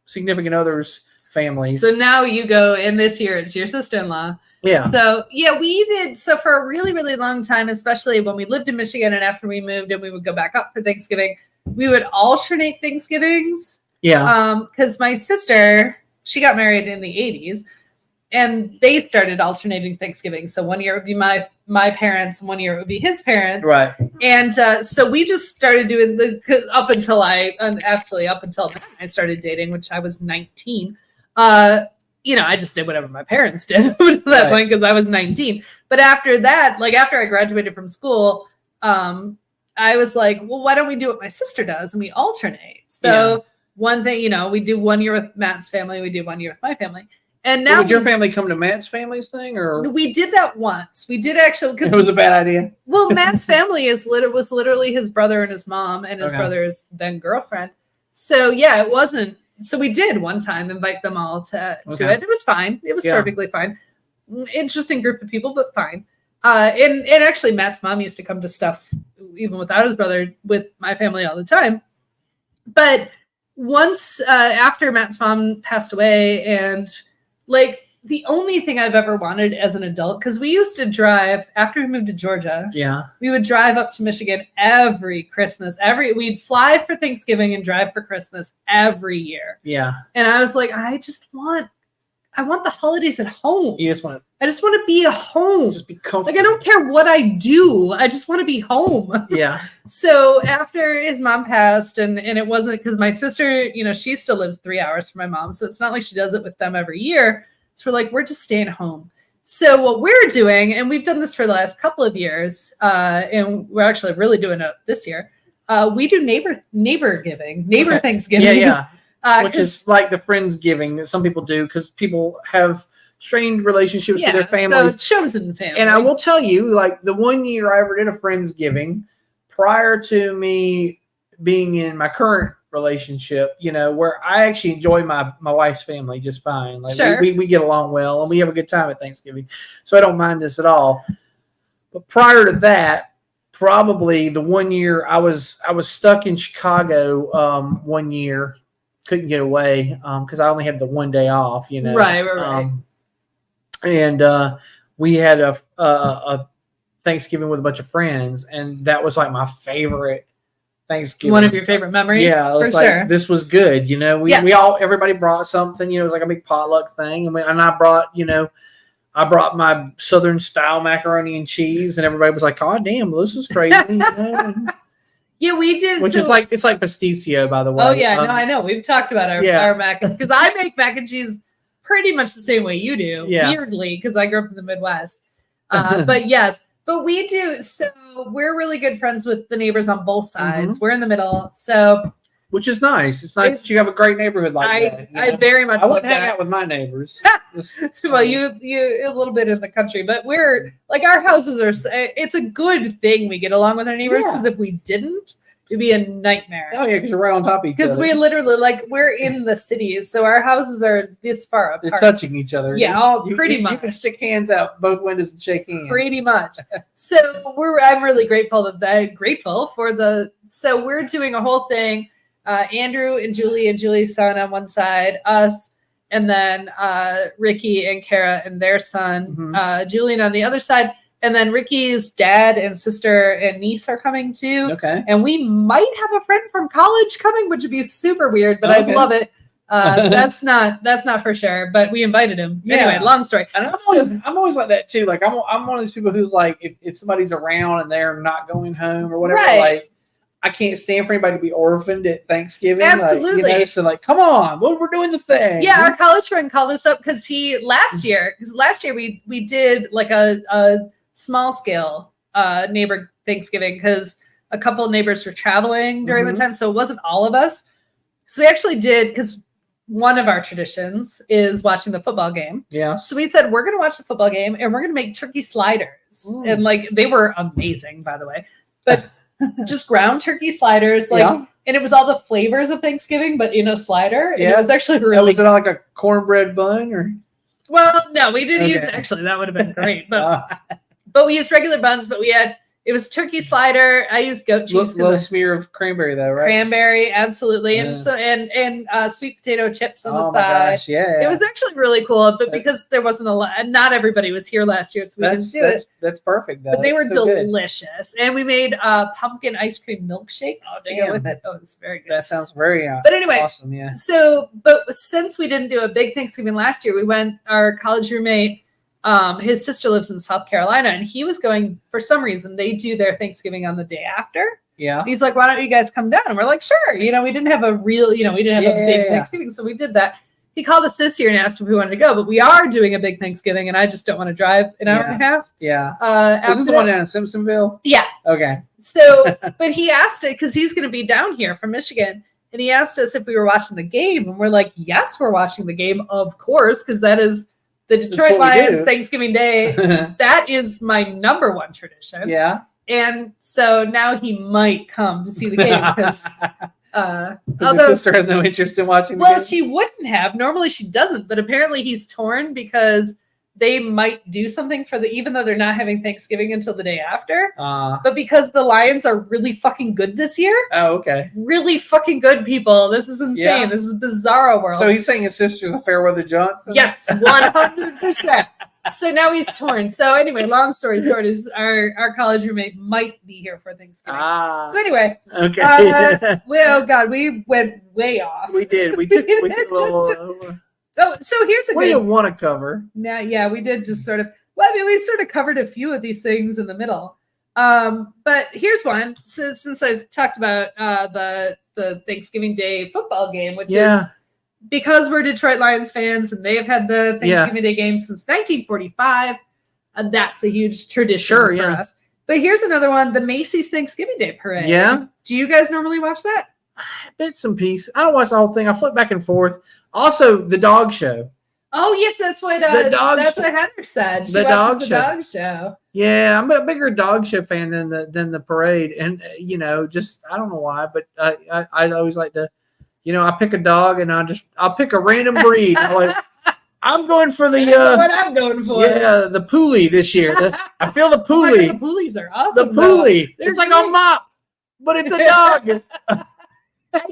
significant other's families. So now you go, and this year it's your sister-in-law. Yeah. So yeah, we did. So for a really, really long time, especially when we lived in Michigan and after we moved and we would go back up for Thanksgiving, we would alternate Thanksgivings. Yeah. Because my sister, she got married in the 80s and they started alternating Thanksgiving. So one year it would be my parents, and one year it would be his parents. Right. And so we just started doing up until I started dating, which I was 19. I just did whatever my parents did up to that point because I was 19. But after that, like after I graduated from school, I was like, well, why don't we do what my sister does and we alternate? So one thing, we do 1 year with Matt's family, we do 1 year with my family. And now did your family come to Matt's family's thing, or we did that once? We did actually because it was a bad idea. Well, Matt's family was literally his brother and his mom and his brother's then girlfriend. So yeah, it wasn't. So we did one time invite them all to it. It was fine. It was perfectly fine. Interesting group of people, but fine. And actually, Matt's mom used to come to stuff even without his brother with my family all the time. But once after Matt's mom passed away, and like the only thing I've ever wanted as an adult, because we used to drive after we moved to Georgia. Yeah, we would drive up to Michigan every Christmas. We'd fly for Thanksgiving and drive for Christmas every year. Yeah, and I was like, I I want the holidays at home. You just want to. I just want to be at home. Just be comfortable. Like, I don't care what I do. I just want to be home. Yeah. So after his mom passed, and it wasn't because my sister, you know, she still lives 3 hours from my mom. So it's not like she does it with them every year. So we're like, we're just staying home. So what we're doing, and we've done this for the last couple of years, and we're actually really doing it this year. We do neighbor Thanksgiving. Yeah. Which is like the Friendsgiving that some people do because people have strained relationships with their families. So chosen family. And I will tell you, like the one year I ever did a Friendsgiving prior to me being in my current relationship, you know, where I actually enjoy my wife's family just fine. Like we get along well and we have a good time at Thanksgiving. So I don't mind this at all. But prior to that, probably the one year I was stuck in Chicago one year. Couldn't get away because I only had the one day off, you know. Right. And we had a Thanksgiving with a bunch of friends, and that was like my favorite Thanksgiving. One of your favorite memories? Yeah, it was for like, sure. This was good, you know. Everybody brought something, you know. It was like a big potluck thing, and I brought my Southern style macaroni and cheese, and everybody was like, "Oh, damn, this is crazy." You know? Yeah, we do. Which is like, it's like pasticcio, by the way. Oh, yeah. No, I know. We've talked about our mac, because I make mac and cheese pretty much the same way you do, weirdly, because I grew up in the Midwest. But yes, but we do. So we're really good friends with the neighbors on both sides. We're in the middle. So, which is nice. It's nice that you have a great neighborhood like that. You know? I very much. I wouldn't hang out with my neighbors. Well, you a little bit in the country, but we're like, our houses are. It's a good thing we get along with our neighbors, because if we didn't, it'd be a nightmare. Oh yeah, because you're right on top of each other. Because we literally we're in the cities, so our houses are this far apart. They're touching each other. Yeah, pretty much. You can stick hands out both windows and shake hands. Pretty much. So I'm really grateful for the. So we're doing a whole thing. Andrew and Julie's son on one side, us, and then Ricky and Kara and their son, Julian on the other side. And then Ricky's dad and sister and niece are coming too. Okay. And we might have a friend from college coming, which would be super weird, but I'd love it. That's not for sure, but we invited him. Yeah. Anyway, long story. And I'm always like that too. Like I'm one of those people who's like, if somebody's around and they're not going home or whatever, like I can't stand for anybody to be orphaned at Thanksgiving. Absolutely. Like, you know, so like, come on, we're doing the thing. Yeah, our college friend called us up because last year we did like a small scale neighbor Thanksgiving because a couple of neighbors were traveling during the time, so it wasn't all of us. So we actually did, because one of our traditions is watching the football game. Yeah. So we said, we're going to watch the football game and we're going to make turkey sliders. And like, they were amazing, by the way, but just ground turkey sliders, and it was all the flavors of Thanksgiving, but in a slider. And it was actually really Was it like a cornbread bun or? Well, no, we didn't use it. Actually, that would have been great. But we used regular buns, but it was turkey slider. I used goat cheese. A little smear of cranberry though, right? Cranberry, absolutely. And so and sweet potato chips on the side. Gosh, yeah. It was actually really cool, but because there wasn't not everybody was here last year, so we didn't do it. That's perfect though. But they were delicious. Good. And we made pumpkin ice cream milkshakes to go with it. Oh, it was very good. That sounds very but anyway, awesome, yeah. So, but since we didn't do a big Thanksgiving last year, our college roommate, his sister lives in South Carolina, and he was going, for some reason, they do their Thanksgiving on the day after. Yeah. He's like, why don't you guys come down? And we're like, sure. You know, we didn't have a big Thanksgiving, so we did that. He called us this year and asked if we wanted to go, but we are doing a big Thanksgiving, and I just don't want to drive an hour and a half. Yeah. After the one down in Simpsonville? Yeah. Okay. So, but he asked it because he's going to be down here from Michigan, and he asked us if we were watching the game, and we're like, yes, we're watching the game, of course, because that is the Detroit Lions Thanksgiving Day. That is my number one tradition. Yeah. And so now he might come to see the game because although his sister has no interest in watching the game. Well, she wouldn't have. Normally she doesn't, but apparently he's torn because they might do something even though they're not having Thanksgiving until the day after. But because the Lions are really fucking good this year. Oh, okay. Really fucking good, people. This is insane. Yeah. This is bizarro world. So he's saying his sister's a Fairweather Johnson? Yes, 100%. So now he's torn. So anyway, long story short is our college roommate might be here for Thanksgiving. So anyway. Okay. Oh God, we went way off. We did. We took a little Oh, so here's what do you want to cover? Now, yeah, we did just sort of. Well, I mean, we sort of covered a few of these things in the middle. But here's one. Since I talked about the Thanksgiving Day football game, which is because we're Detroit Lions fans and they've had the Thanksgiving Day game since 1945. That's a huge tradition for us. But here's another one: the Macy's Thanksgiving Day Parade. Yeah. Do you guys normally watch that? Bits and pieces. I don't watch the whole thing. I flip back and forth. Also, the dog show. Oh yes, that's what what Heather said. She watches the dog show. Yeah, I'm a bigger dog show fan than the parade, and just I don't know why, but I always like to, I pick a dog and I'll pick a random breed. I'm going for the what I'm going for. Yeah, the Poolie this year. I feel the Poolie. Oh the Poolies are awesome. The Poolie. It's like a mop, but it's a dog. I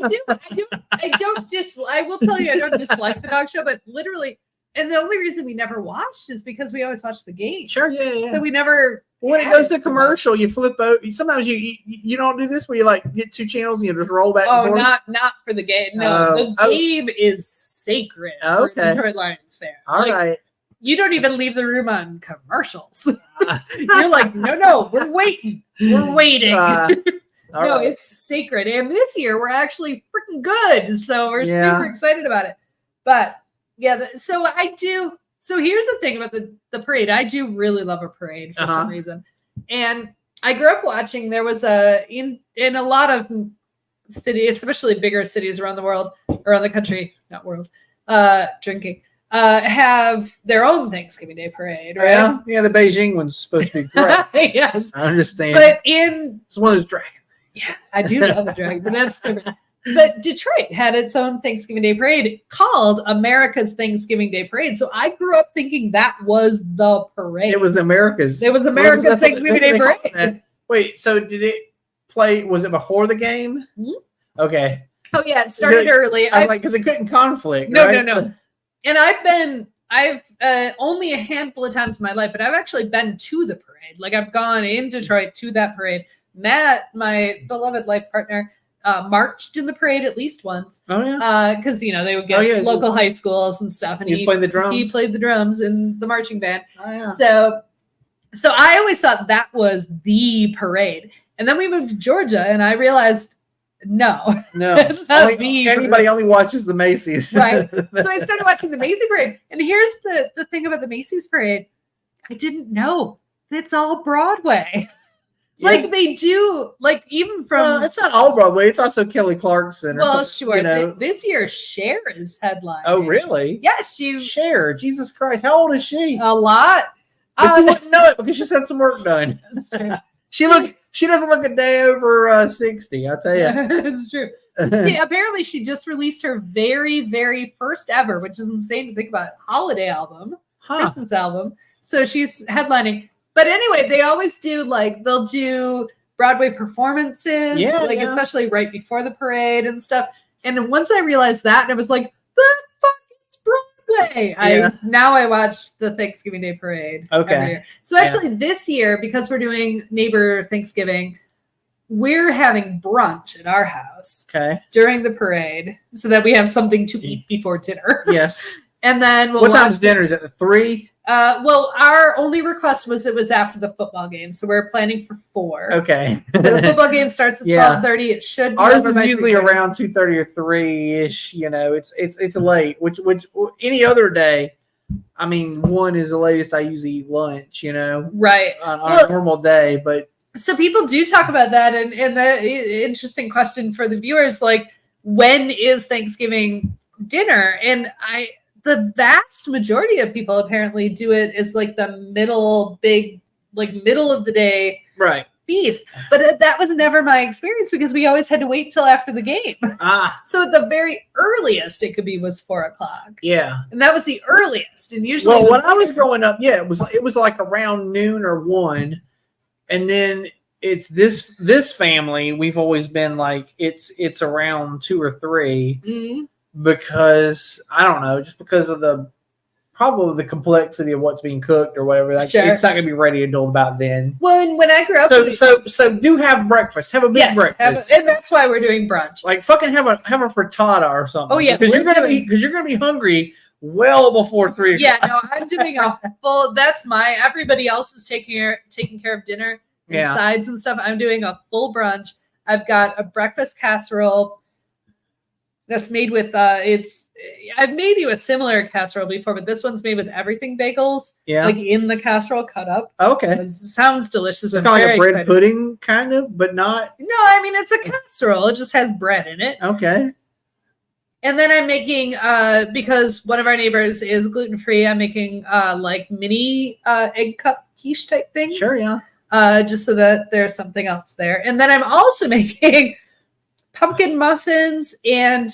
will tell you, I don't dislike the dog show, but literally, and the only reason we never watched is because we always watched the game. Sure, yeah. So we never. When it goes to commercial, you flip out. Sometimes you don't do this where you get two channels and you just roll back. Oh, not for the game. No, the game is sacred for Detroit Lions fans. All right. You don't even leave the room on commercials. You're like, no, we're waiting. We're waiting. No, it's sacred. And this year we're actually freaking good. So we're super excited about it. But yeah, so here's the thing about the parade. I do really love a parade for some reason. And I grew up watching, there was in a lot of cities, especially bigger cities around the world, around the country, not world, drinking, have their own Thanksgiving Day parade, right? Yeah, the Beijing one's supposed to be great. Yes. I understand. But it's one of those dragons. Yeah, I do love the dragon, but that's different. But Detroit had its own Thanksgiving Day parade called America's Thanksgiving Day Parade. So I grew up thinking that was the parade. It was America's Thanksgiving Day Parade. Wait, so did it play? Was it before the game? Mm-hmm. Okay. Oh yeah, it started early. I was like, because it couldn't conflict. No, right? no. And I've only a handful of times in my life, but I've actually been to the parade. Like I've gone in Detroit to that parade. Matt, my beloved life partner, marched in the parade at least once. Oh yeah, because they would get local high schools and stuff, and he played the drums. He played the drums in the marching band. Oh yeah. So I always thought that was the parade, and then we moved to Georgia, and I realized no, it's not anybody only watches the Macy's, right? So I started watching the Macy's parade, and here's the thing about the Macy's parade: I didn't know it's all Broadway. Yeah. Like they do, like even from. Well, it's not all Broadway. It's also Kelly Clarkson. Well, sure. This year, Cher is headlining. Oh, really? Yes, Cher. Jesus Christ, how old is she? A lot. But you wouldn't know it because she's had some work done. That's true. She doesn't look a day over 60. I'll tell you. It's true. Apparently, she just released her very, very first ever, which is insane to think about, holiday album, Christmas album. So she's headlining. But anyway, they always do they'll do Broadway performances, especially right before the parade and stuff. And once I realized that, I was like, the fuck is Broadway? Now I watch the Thanksgiving Day parade every year. So actually this year, because we're doing neighbor Thanksgiving, we're having brunch at our house during the parade so that we have something to eat before dinner. Yes. And then what time's dinner? Is it 3? Well, our only request was it was after the football game, so we're planning for 4. Okay. So the football game starts at 12:30. It should be ours is usually around 2:30 or 3-ish. It's late. Which any other day, I mean, 1 is the latest I usually eat lunch. Right on a normal day, but so people do talk about that, and the interesting question for the viewers, like, when is Thanksgiving dinner? And the vast majority of people apparently do it as the middle of the day feast. But that was never my experience because we always had to wait till after the game. So at the very earliest it could be was 4:00. Yeah. And that was the earliest. And usually when I was growing up, it was like around noon or 1. And then it's this family, we've always been it's around 2 or 3. Mm-hmm. Because I don't know, just because of the complexity of what's being cooked or whatever. It's not gonna be ready until about then. Well, and when I grew up, so do have breakfast. Have a big breakfast, and that's why we're doing brunch. Like fucking have a frittata or something. Oh yeah, because you're gonna be hungry well before 3 o'clock. Yeah, no, I'm doing a full. That's my. Everybody else is taking care of dinner and sides and stuff. I'm doing a full brunch. I've got a breakfast casserole that's made with I've made you a similar casserole before, but this one's made with everything bagels. Yeah. Like in the casserole cut up. Okay. It sounds delicious. It's kind of like a bread pudding, kind of, but not. No, I mean it's a casserole. It just has bread in it. Okay. And then I'm making because one of our neighbors is gluten-free, I'm making like mini egg cup quiche type things. Sure, yeah. Just so that there's something else there. And then I'm also making pumpkin muffins and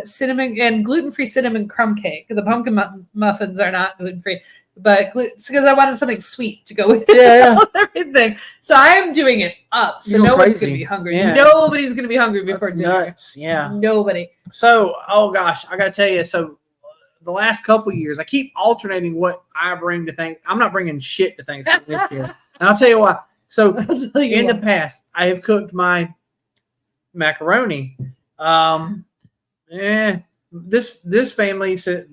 cinnamon and gluten-free cinnamon crumb cake. The pumpkin muffins are not gluten-free, but because I wanted something sweet to go with everything. So I am doing it up. So nobody's going to be hungry. Yeah. Nobody's going to be hungry before dinner. Nuts. Yeah. Nobody. So, oh gosh, I got to tell you. So the last couple of years, I keep alternating what I bring to things. I'm not bringing shit to Thanksgiving this year. And I'll tell you why. So in the past, I have cooked my macaroni. This family said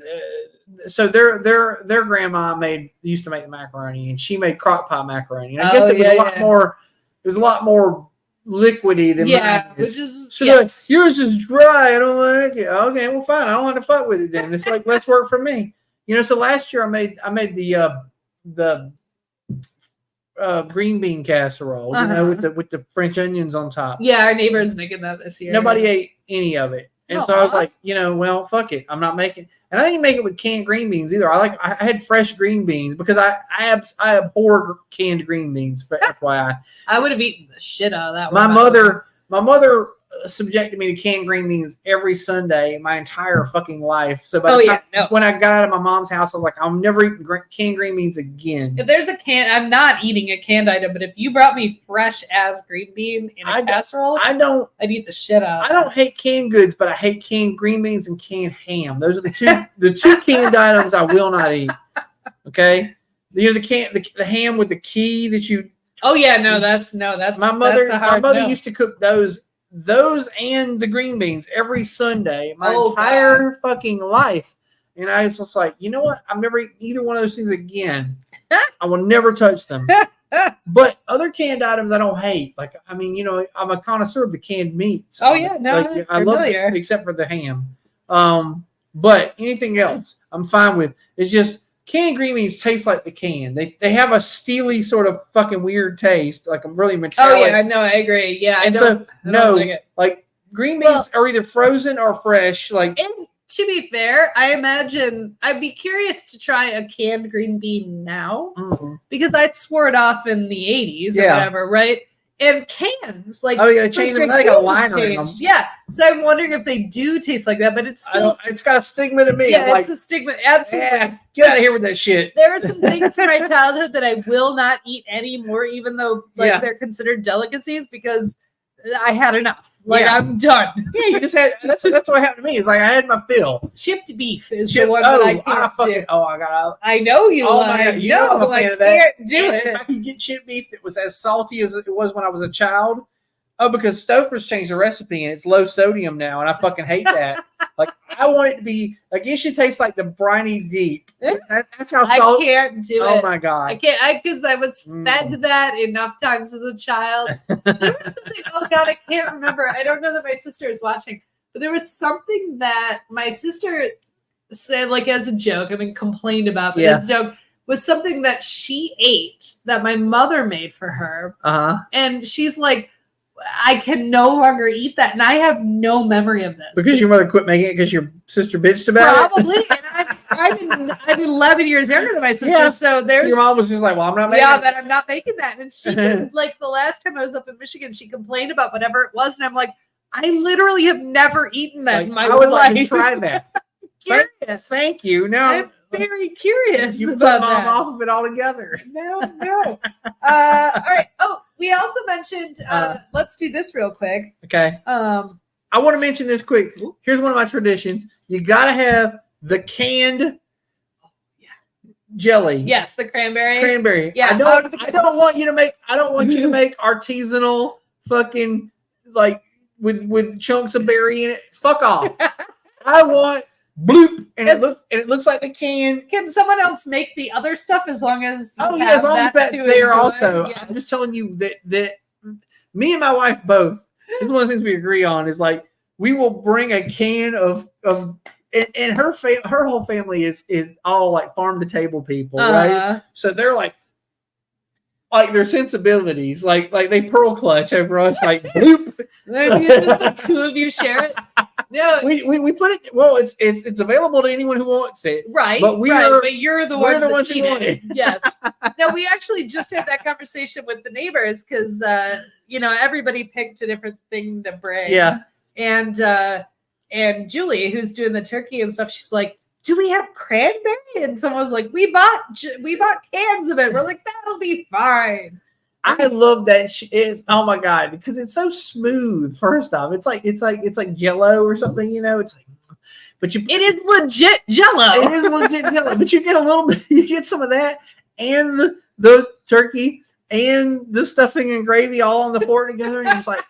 so their grandma used to make macaroni, and she made crock pot macaroni. And I guess it was a lot more. It was a lot more liquidy than mine. Which is like, yours is dry. I don't like it. Okay, well fine. I don't want to fuck with it then. It's like less work for me. So last year I made the green bean casserole, with the French onions on top. Yeah, our neighbor's making that this year. Nobody ate any of it. And so I was like, well, fuck it. I'm not making. And I didn't make it with canned green beans either. I had fresh green beans because I abhor canned green beans. For FYI, I would have eaten the shit out of that. My mother subjected me to canned green beans every Sunday my entire fucking life. So when I got out of my mom's house, I was like, I'm never eating canned green beans again. If there's a can, I'm not eating a canned item. But if you brought me fresh as green bean in a casserole, I'd eat the shit out. I don't hate canned goods, but I hate canned green beans and canned ham. Those are the two canned items I will not eat. Okay, the ham with the key that you. Oh yeah, that's my mother used to cook those and the green beans every Sunday my entire fucking life. And I was just like, you know what? I'm never eating either one of those things again. I will never touch them. But other canned items I don't hate. Like, I mean, I'm a connoisseur of the canned meats. Oh yeah, no, like, I love it, except for the ham. But anything else I'm fine with. It's just canned green beans taste like the can. They have a steely sort of fucking weird taste, like a really metallic. Oh yeah, no, I agree. Yeah, and I don't like it. Like green beans are either frozen or fresh. Like, and to be fair, I imagine I'd be curious to try a canned green bean now because I swore it off in the 80s or whatever, right? And cans, like, change them like a liner in them. Yeah, so I'm wondering if they do taste like that, but it's still it's got a stigma to me. Yeah, it's a stigma. Absolutely. Yeah, get out of here with that shit. There are some things from my childhood that I will not eat anymore, even though they're considered delicacies, because I had enough. Like, I'm done. Yeah, you just had that's what happened to me. It's like I had my fill. Chipped beef is the one that I can't do. I know you. Oh my God, you know I'm a fan of that. Can't do it. If I could get chipped beef that was as salty as it was when I was a child. Oh, because Stouffer's changed the recipe and it's low sodium now, and I fucking hate that. Like, I want it to be like it should taste like the briny deep. That's how salty. I can't do it. Oh my God, I can't. Because I was fed that enough times as a child. There was something. Oh God, I can't remember. I don't know that my sister is watching, but there was something that my sister said, like as a joke. I mean, complained about, but as a joke. Was something that she ate that my mother made for her, and she's like, I can no longer eat that, and I have no memory of this because your mother quit making it because your sister bitched about probably. And I'm 11 years younger than my sister, so there's your mom was just like, "Well, I'm not making that I'm not making that." And she like the last time I was up in Michigan, she complained about whatever it was, and I'm like, I literally have never eaten that in my life. I would like to try that. Curious. Thank you. Now I'm very curious. You about put mom that. off of it altogether. No. All right. Oh, we also mentioned. Let's do this real quick. Okay. I want to mention this quick. Here's one of my traditions. You gotta have the canned jelly. Yes, the cranberry. Cranberry. Yeah. I don't want you to make artisanal fucking like with chunks of berry in it. Fuck off. I want bloop, and it looks like the can. Can someone else make the other stuff as long as as long as that's there also? Yeah. I'm just telling you that me and my wife both. This is one of the things we agree on is like we will bring a can of and her whole family is all like farm to table people, right? So they're like their sensibilities, like they pearl clutch over us, like bloop. The two of you share it. No, we put it. Well, it's available to anyone who wants it, right? But but you're the ones who want it. Yes. No, we actually just had that conversation with the neighbors because everybody picked a different thing to bring. Yeah. And Julie, who's doing the turkey and stuff, she's like, "Do we have cranberry?" And someone was like, "We bought cans of it." We're like, "That'll be fine." I love that. It's oh my god, because it's so smooth. First off, it's like Jello or something. It's like, but it is legit Jello. It is legit Jello, but you get a little bit. You get some of that and the turkey and the stuffing and gravy all on the fork together, and it's like,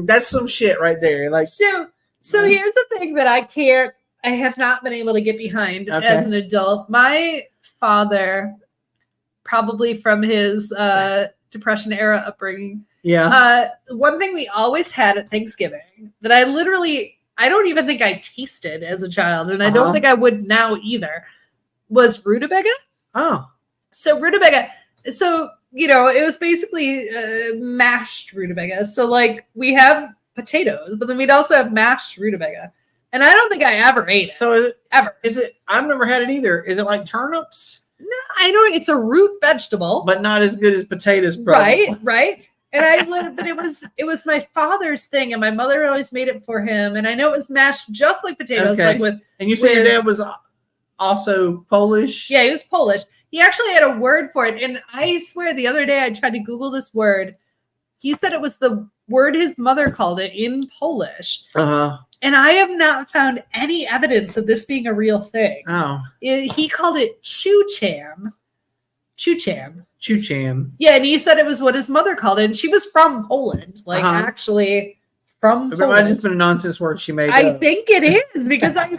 that's some shit right there. Like so here's the thing that I have not been able to get behind as an adult. My father, probably from his Depression era upbringing. Yeah. One thing we always had at Thanksgiving that I don't even think I tasted as a child, and I don't think I would now either, was rutabaga. Oh. So rutabaga. So, it was basically mashed rutabaga. So, like, we have potatoes, but then we'd also have mashed rutabaga. And I don't think I ever ate it. So, ever. Is it? I've never had it either. Is it like turnips? No, I know it's a root vegetable, but not as good as potatoes. Probably. Right. And but it was my father's thing, and my mother always made it for him. And I know it was mashed just like potatoes, like with. And you said your dad was also Polish. Yeah, he was Polish. He actually had a word for it, and I swear the other day I tried to Google this word. He said it was the word his mother called it in Polish. And I have not found any evidence of this being a real thing. Oh. He called it chucham. Chucham. Yeah, and he said it was what his mother called it. And she was from Poland. Like, actually from Poland. It might have just been a nonsense word she made up. Think it is, because I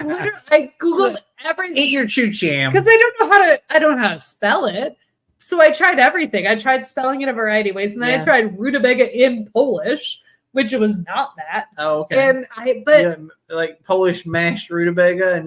Googled everything. Eat your chucham. Because I don't know how to spell it. So I tried everything. I tried spelling it a variety of ways. And then I tried rutabaga in Polish, which was not that. Oh, okay. And like Polish mashed rutabaga, and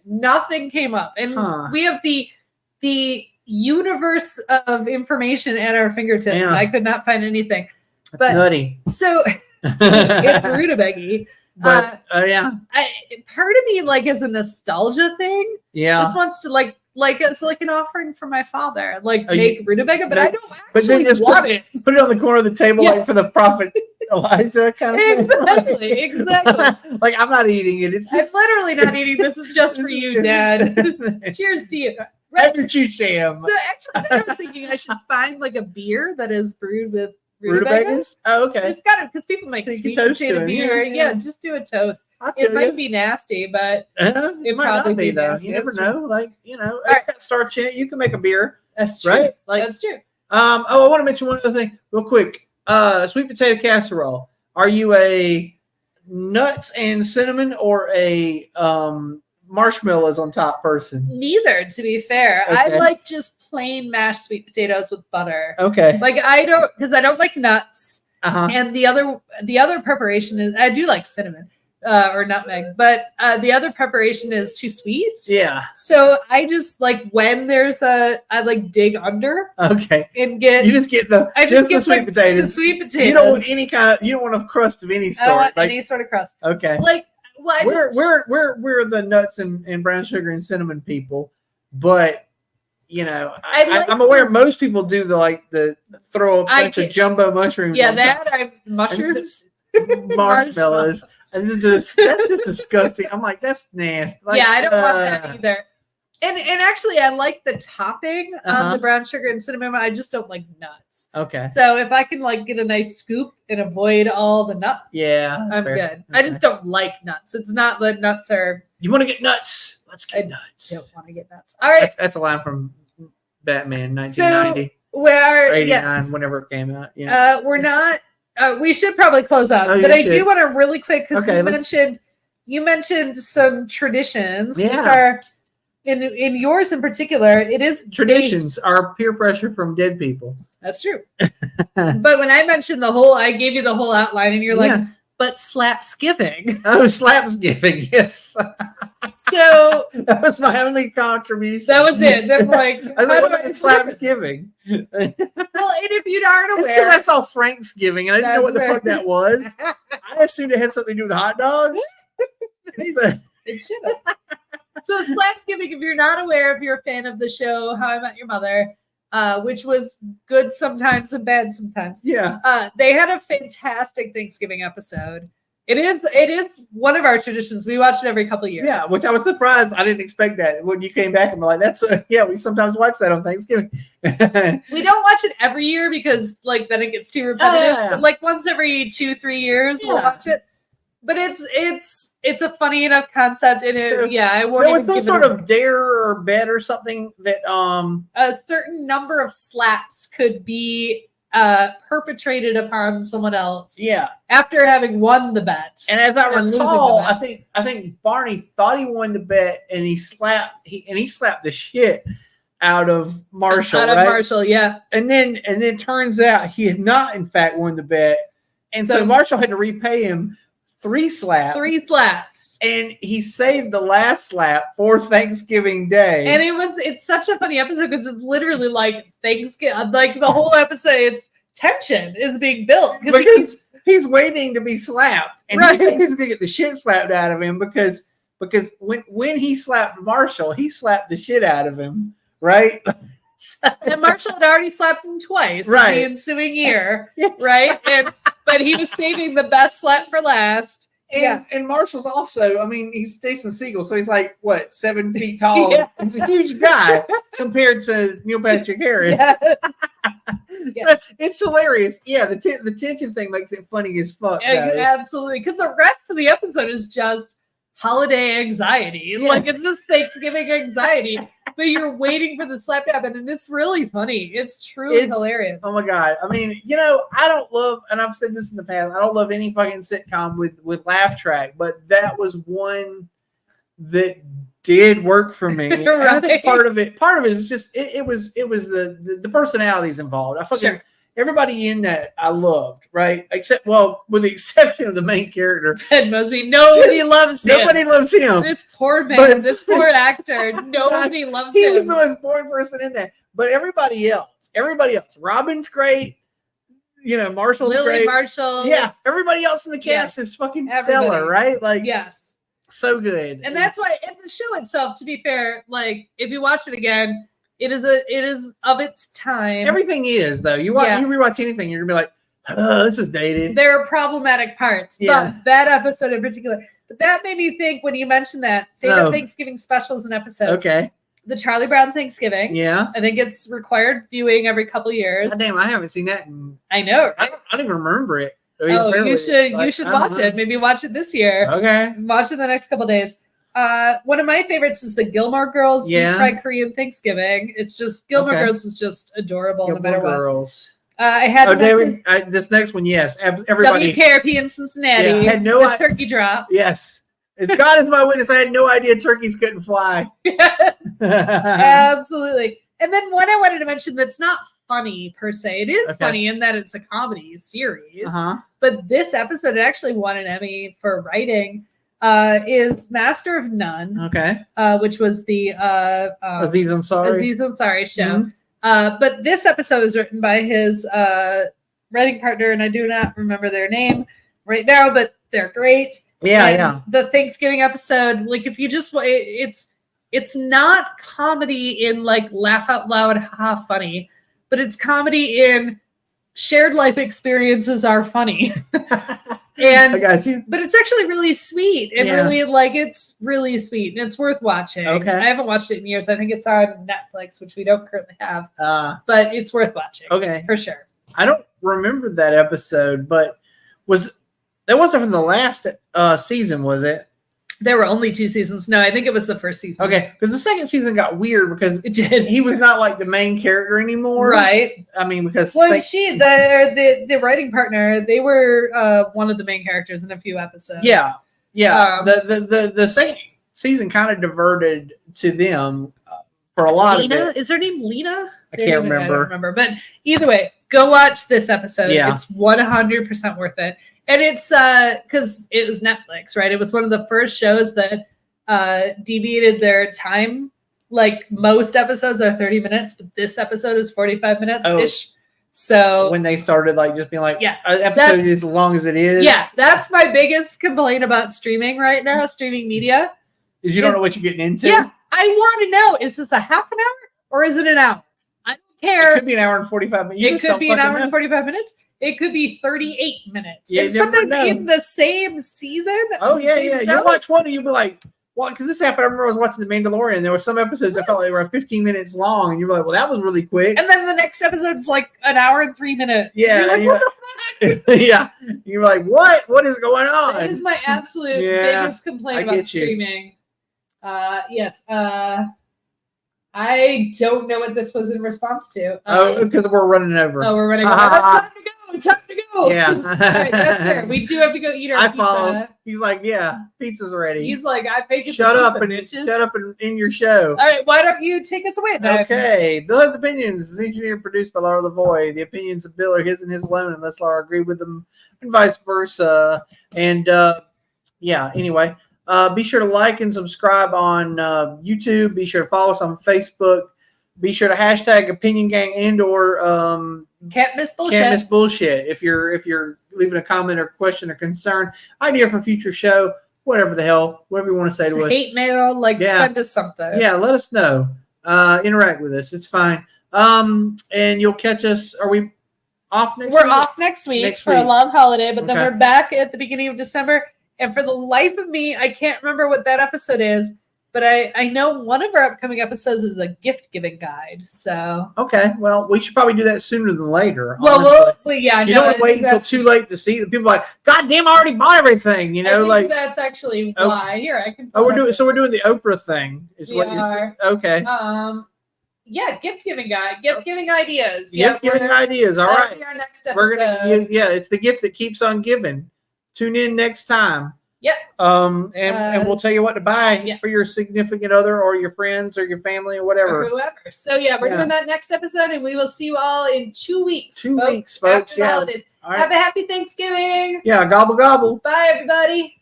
nothing came up. And we have the universe of information at our fingertips. Yeah. I could not find anything. That's nutty. So it's rutabaga. But part of me, like, as a nostalgia thing, just wants to like it's like an offering for my father, make rutabaga, but I don't actually want it. Put it on the corner of the table, like for the prophet Elijah kind of thing. Exactly. Like, I'm not eating it. I'm literally not eating. This is just for you, Dad. Cheers to you. Right. Have your chucham. So actually, I was thinking I should find like a beer that is brewed with rutabagas. Oh, okay. Just got it, because people make sweet potato beer. Yeah, just do a toast. It might be nasty, but it might not be though. Nasty. You never know. Like, it's got starch in it. You can make a beer. That's true. Right? Like, that's true. I want to mention one other thing real quick. Sweet potato casserole. Are you a nuts and cinnamon or a marshmallows on top person? Neither, to be fair. Okay. I like just plain mashed sweet potatoes with butter. Okay. Like, I don't like nuts. And the other preparation is, I do like cinnamon or nutmeg, but the other preparation is too sweet. Yeah. So I just like, when I like dig under. Okay. And you just get the sweet potatoes. The sweet potatoes. You don't want you don't want a crust of any sort. I don't want any sort of crust. Okay. Like, we're the nuts and brown sugar and cinnamon people, but I'm aware most people do the throw a bunch of jumbo mushrooms. Yeah, mushrooms, marshmallows, and that's just disgusting. I'm like, that's nasty. Like, I don't want that either. And actually, I like the topping on the brown sugar and cinnamon. I just don't like nuts. Okay. So if I can get a nice scoop and avoid all the nuts, I'm good. Okay. I just don't like nuts. It's not that nuts are. You want to get nuts? Let's get nuts. I don't want to get nuts. All right. That's a line from Batman, 1990. So we're 89, whenever it came out. Yeah. We're not. We should probably close out, but I do want to really quick, because we mentioned you mentioned some traditions, Yeah. which are in yours in particular. It is traditions are peer pressure from dead people. That's true. But when I mentioned I gave you the whole outline, and you're like, but Slapsgiving. Oh, Slapsgiving, yes. So that was my only contribution. That was it. I'm like, I was like, what about Slapsgiving? Well, and if you aren't aware, I saw Franksgiving, and I didn't know what the fuck that was. I assumed it had something to do with hot dogs. It should have. So Slapsgiving, if you're not aware, if you're a fan of the show How I Met Your Mother, which was good sometimes and bad sometimes. Yeah. They had a fantastic Thanksgiving episode. It is one of our traditions. We watch it every couple of years. Yeah, which I was surprised. I didn't expect that when you came back and were like, "That's we sometimes watch that on Thanksgiving." We don't watch it every year because then it gets too repetitive. But once every 2-3 years, we'll watch it. But it's a funny enough concept. And I won't. There was some sort of dare or bet or something that a certain number of slaps could be perpetrated upon someone else. Yeah. After having won the bet. And as I recall, I think Barney thought he won the bet, and he slapped the shit out of Marshall. Marshall, yeah. And then turns out he had not in fact won the bet. And so Marshall had to repay him 3 slaps. 3 slaps. And he saved the last slap for Thanksgiving Day. And it's such a funny episode because it's literally like Thanksgiving, like the whole episode, it's tension is being built. Because he's waiting to be slapped. And he thinks he's gonna get the shit slapped out of him because when he slapped Marshall, he slapped the shit out of him, right? And Marshall had already slapped him twice in the ensuing year, yes. right? But he was saving the best slap for last. And Marshall's also, I mean, he's Jason Segel, so he's like, what, 7 feet tall? Yeah. He's a huge guy compared to Neil Patrick Harris. Yes. So it's hilarious. Yeah, the tension thing makes it funny as fuck. Absolutely, because the rest of the episode is just holiday anxiety. Yeah. Like, it's just Thanksgiving anxiety. But you're waiting for the slap to happen, and it's really funny. It's truly hilarious. Oh my god! I mean, I don't love, and I've said this in the past, I don't love any fucking sitcom with laugh track, but that was one that did work for me. Right. And I think part of it is just it was the personalities involved. I fucking everybody in that I loved, right? With the exception of the main character, Ted Mosby. Nobody loves him. Nobody loves him. This poor man, this poor actor. Nobody loves him. He was the most boring person in that. But everybody else. Robin's great. Marshall's Lily great. Marshall. Yeah. Everybody else in the cast is fucking stellar, right? Like, yes. So good. And that's why in the show itself, to be fair, like if you watch it again, it is of its time. Everything is, though. You rewatch anything, you're gonna be like, oh, this is dated. There are problematic parts. Yeah. But that episode in particular. But that made me think when you mentioned that favorite Thanksgiving specials and episodes. Okay. The Charlie Brown Thanksgiving. Yeah. I think it's required viewing every couple of years. God damn, I haven't seen that. I know. I don't even remember it. You should watch it. Maybe watch it this year. Okay. Watch it the next couple of days. One of my favorites is the Gilmore Girls Deep Fried Korean Thanksgiving. It's just Gilmore Girls is just adorable no matter what. I had this next one, yes. Everybody. WKRP in Cincinnati. I had no turkey drop. Yes. As God is my witness, I had no idea turkeys couldn't fly. Yes. Absolutely. And then one I wanted to mention that's not funny per se. It is funny in that it's a comedy series. But this episode, it actually won an Emmy for writing. Is Master of None. Okay. Which was the Aziz Ansari show. Mm-hmm. But this episode was written by his writing partner, and I do not remember their name right now, but they're great. Yeah. The Thanksgiving episode, like if you just it's not comedy in like laugh out loud, ha funny, but it's comedy in shared life experiences are funny. And I got you. But it's actually really sweet and it's really sweet and it's worth watching. Okay. I haven't watched it in years. I think it's on Netflix, which we don't currently have. But it's worth watching. Okay. For sure. I don't remember that episode, but that wasn't from the last season, was it? There were only 2 seasons. No, I think it was the first season. Okay, because the second season got weird because it did. He was not like the main character anymore, right? I mean, because the writing partner, they were one of the main characters in a few episodes. Yeah, Yeah, the second season kind of diverted to them for a lot Lena? of it. Is her name Lena? I can't remember. I don't remember. But either way, go watch this episode. Yeah. It's 100% worth it. And it's because it was Netflix, right? It was one of the first shows that deviated their time. Like most episodes are 30 minutes, but this episode is 45 minutes-ish. So when they started like just being like, yeah, an episode is as long as it is. Yeah, that's my biggest complaint about streaming right now, streaming media. Is you don't know what you're getting into. Yeah, I want to know, is this a half an hour or is it an hour? I don't care. It could be an hour and 45 minutes. It could be an hour and 45 minutes. It could be 38 minutes. Yeah, and sometimes in the same season. Oh, yeah. You watch one and you'll be like, well, because this happened. I remember I was watching The Mandalorian. There were some episodes that felt like they were 15 minutes long, and you were like, well, that was really quick. And then the next episode's like an hour and 3 minutes. Yeah. Like, what the fuck? Yeah. You're like, what? What is going on? That is my absolute biggest complaint about streaming. Yes. I don't know what this was in response to. Because we're running over. Oh, we're running over. Time to go. Yeah. All right, that's fair. We do have to go eat our pizza. Follow. He's like, yeah, pizza's ready. He's like, I paid you shut up bitches. and in your show. All right, why don't you take us away, Doug? Okay. Bill Has Opinions is engineered and produced by Laura Lavoie. The opinions of Bill are his and his alone, unless Laura agreed with them, and vice versa. And anyway. Be sure to like and subscribe on YouTube. Be sure to follow us on Facebook. Be sure to hashtag Opinion Gang and/or Can't Miss Bullshit. Can't Miss Bullshit. If you're leaving a comment or question or concern, idea for future show, whatever the hell, whatever you want to say to us. Hate mail, send us something. Yeah, let us know. Interact with us. It's fine. And you'll catch us. Are we off next week? We're off next week for a long holiday, but then we're back at the beginning of December. And for the life of me, I can't remember what that episode is, but I know one of our upcoming episodes is a gift giving guide. So okay, well, we should probably do that sooner than later. Well, yeah, you don't want to wait until too late to see. People are like, God damn, I already bought everything. You know, I think that's actually why. Here, I can. We're doing the Oprah thing. Is we what are. Okay. Yeah, gift giving guide, gift giving ideas. Gift giving ideas. All right. Be our next episode. We're gonna. It's the gift that keeps on giving. Tune in next time. Yep. And we'll tell you what to buy for your significant other or your friends or your family or whatever. Or whoever. So we're doing that next episode, and we will see you all in 2 weeks. 2 weeks, folks. After the holidays. All right. Have a happy Thanksgiving. Yeah, gobble gobble. Bye, everybody.